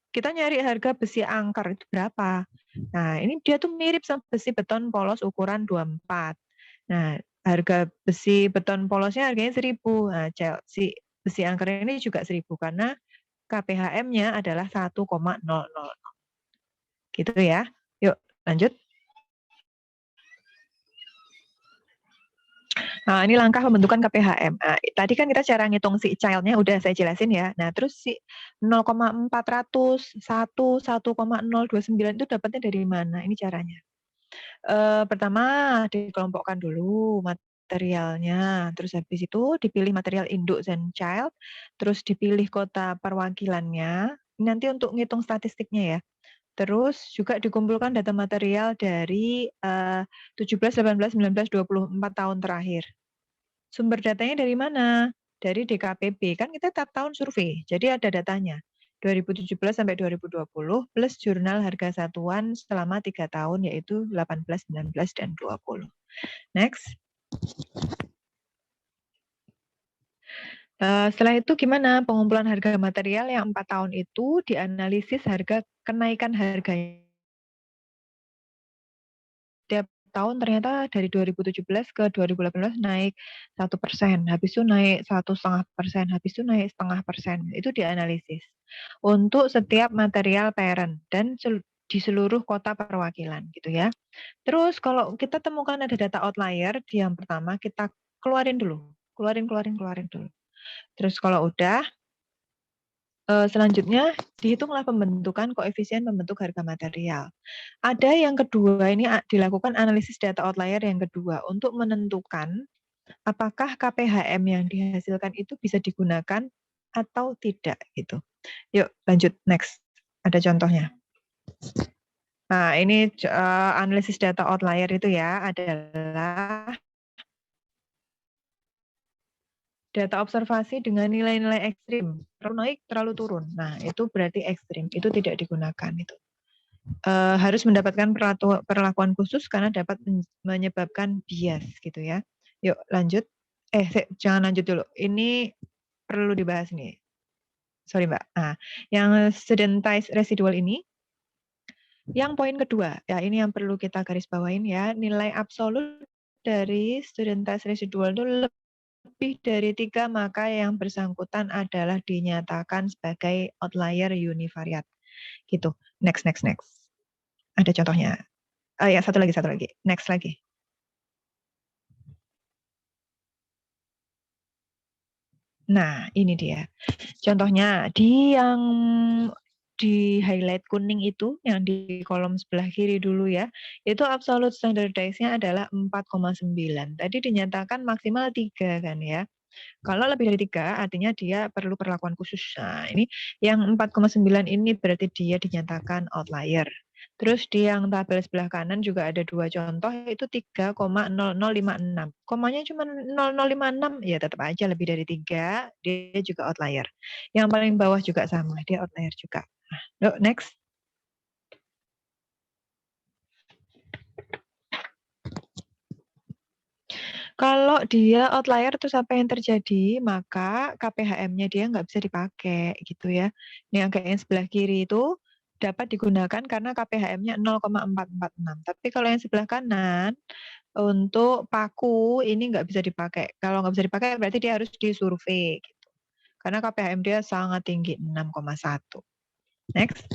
Kita nyari harga besi angker itu berapa. Nah, ini dia tuh mirip sama besi beton polos ukuran 24. Nah, harga besi beton polosnya harganya 1.000. Nah, si besi angker ini juga 1.000 karena KPHM-nya adalah 1,000. Gitu ya. Yuk, lanjut. Nah, ini langkah pembentukan KPHM. Nah, tadi kan kita cara ngitung si child-nya udah saya jelasin ya. Nah, terus si 0,400, 1, 1,029 itu dapatnya dari mana? Ini caranya. Pertama, dikelompokkan dulu materialnya. Terus habis itu dipilih material induk dan child. Terus dipilih kota perwakilannya. Nanti untuk ngitung statistiknya ya. Terus juga dikumpulkan data material dari 17, 18, 19, 24 tahun terakhir. Sumber datanya dari mana? Dari DKPB. Kan kita tiap tahun survei, jadi ada datanya. 2017 sampai 2020 plus jurnal harga satuan selama 3 tahun yaitu 18, 19, dan 20. Next. Setelah itu gimana pengumpulan harga material yang 4 tahun itu dianalisis harga kenaikan harganya. Tiap tahun ternyata dari 2017 ke 2018 naik 1%, habis itu naik 1,5%, habis itu naik 0,5%. Itu dianalisis untuk setiap material parent dan di seluruh kota perwakilan gitu ya. Terus kalau kita temukan ada data outlier, yang pertama kita keluarin dulu. Keluarin dulu. Terus kalau udah, selanjutnya dihitunglah pembentukan koefisien pembentuk harga material. Ada yang kedua, ini dilakukan analisis data outlier yang kedua untuk menentukan apakah KPHM yang dihasilkan itu bisa digunakan atau tidak gitu. Yuk lanjut, next. Ada contohnya. Nah, ini analisis data outlier itu ya adalah data observasi dengan nilai-nilai ekstrim, terlalu naik, terlalu turun. Nah, itu berarti ekstrim, itu tidak digunakan itu. Harus mendapatkan perlakuan khusus karena dapat menyebabkan bias gitu ya. Yuk lanjut. Jangan lanjut dulu. Ini perlu dibahas nih. Sorry Mbak. Nah, yang studentized residual ini, yang poin kedua, ya ini yang perlu kita garis bawain ya, nilai absolut dari studentized residual itu lebih dari 3, maka yang bersangkutan adalah dinyatakan sebagai outlier univariat. Gitu. Next. Ada contohnya. Ya, satu lagi. Next lagi. Nah, ini dia. Contohnya, yang di highlight kuning itu, yang di kolom sebelah kiri dulu ya, itu absolute standardize-nya adalah 4,9. Tadi dinyatakan maksimal 3 kan ya. Kalau lebih dari 3, artinya dia perlu perlakuan khusus. Nah, ini yang 4,9 ini berarti dia dinyatakan outlier. Terus di yang tabel sebelah kanan juga ada 2 contoh, itu 3,0056. Komanya cuma 0056, ya tetap aja lebih dari 3, dia juga outlier. Yang paling bawah juga sama, dia outlier juga. Nah, next. Kalau dia outlier terus apa yang terjadi, maka KPHM-nya dia nggak bisa dipakai gitu ya. Ini yang kayak yang sebelah kiri itu dapat digunakan karena KPHM-nya 0,446. Tapi kalau yang sebelah kanan, untuk paku ini nggak bisa dipakai. Kalau nggak bisa dipakai berarti dia harus disurvei gitu. Karena KPHM dia sangat tinggi, 6,1. Next.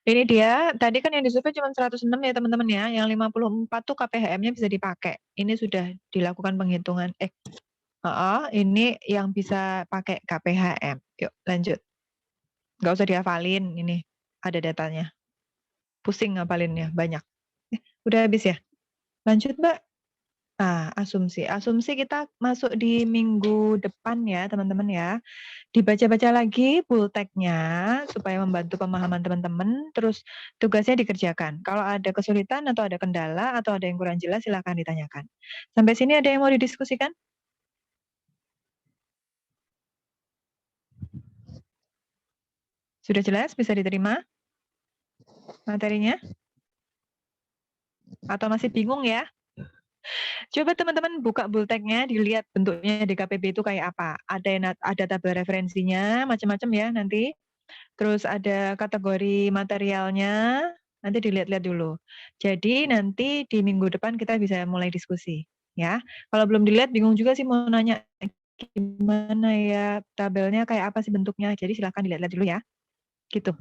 Ini dia, tadi kan yang disurvei cuma 106 ya teman-teman ya, yang 54 tuh KPHM-nya bisa dipakai. Ini sudah dilakukan penghitungan. Ini yang bisa pakai KPHM. Yuk lanjut. Nggak usah dihafalin, ini ada datanya. Pusing ngapalinnya, banyak. Udah habis ya? Lanjut Mbak. Asumsi. Asumsi kita masuk di minggu depan ya teman-teman ya. Dibaca-baca lagi bulteknya supaya membantu pemahaman teman-teman. Terus tugasnya dikerjakan. Kalau ada kesulitan atau ada kendala atau ada yang kurang jelas silakan ditanyakan. Sampai sini ada yang mau didiskusikan? Sudah jelas? Bisa diterima materinya? Atau masih bingung ya? Coba teman-teman buka bulteknya, dilihat bentuknya DKPB itu kayak apa. Ada tabel referensinya, macam-macam ya nanti. Terus ada kategori materialnya, nanti dilihat-lihat dulu. Jadi nanti di minggu depan kita bisa mulai diskusi. Ya, kalau belum dilihat bingung juga sih mau nanya gimana ya tabelnya kayak apa sih bentuknya. Jadi silahkan dilihat-lihat dulu ya. Gitu.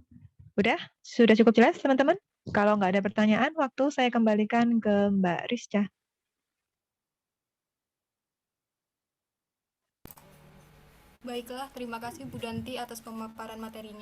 Udah? Sudah cukup jelas teman-teman? Kalau nggak ada pertanyaan, waktu saya kembalikan ke Mbak Rizka. Baiklah, terima kasih Bu Danti atas pemaparan materinya.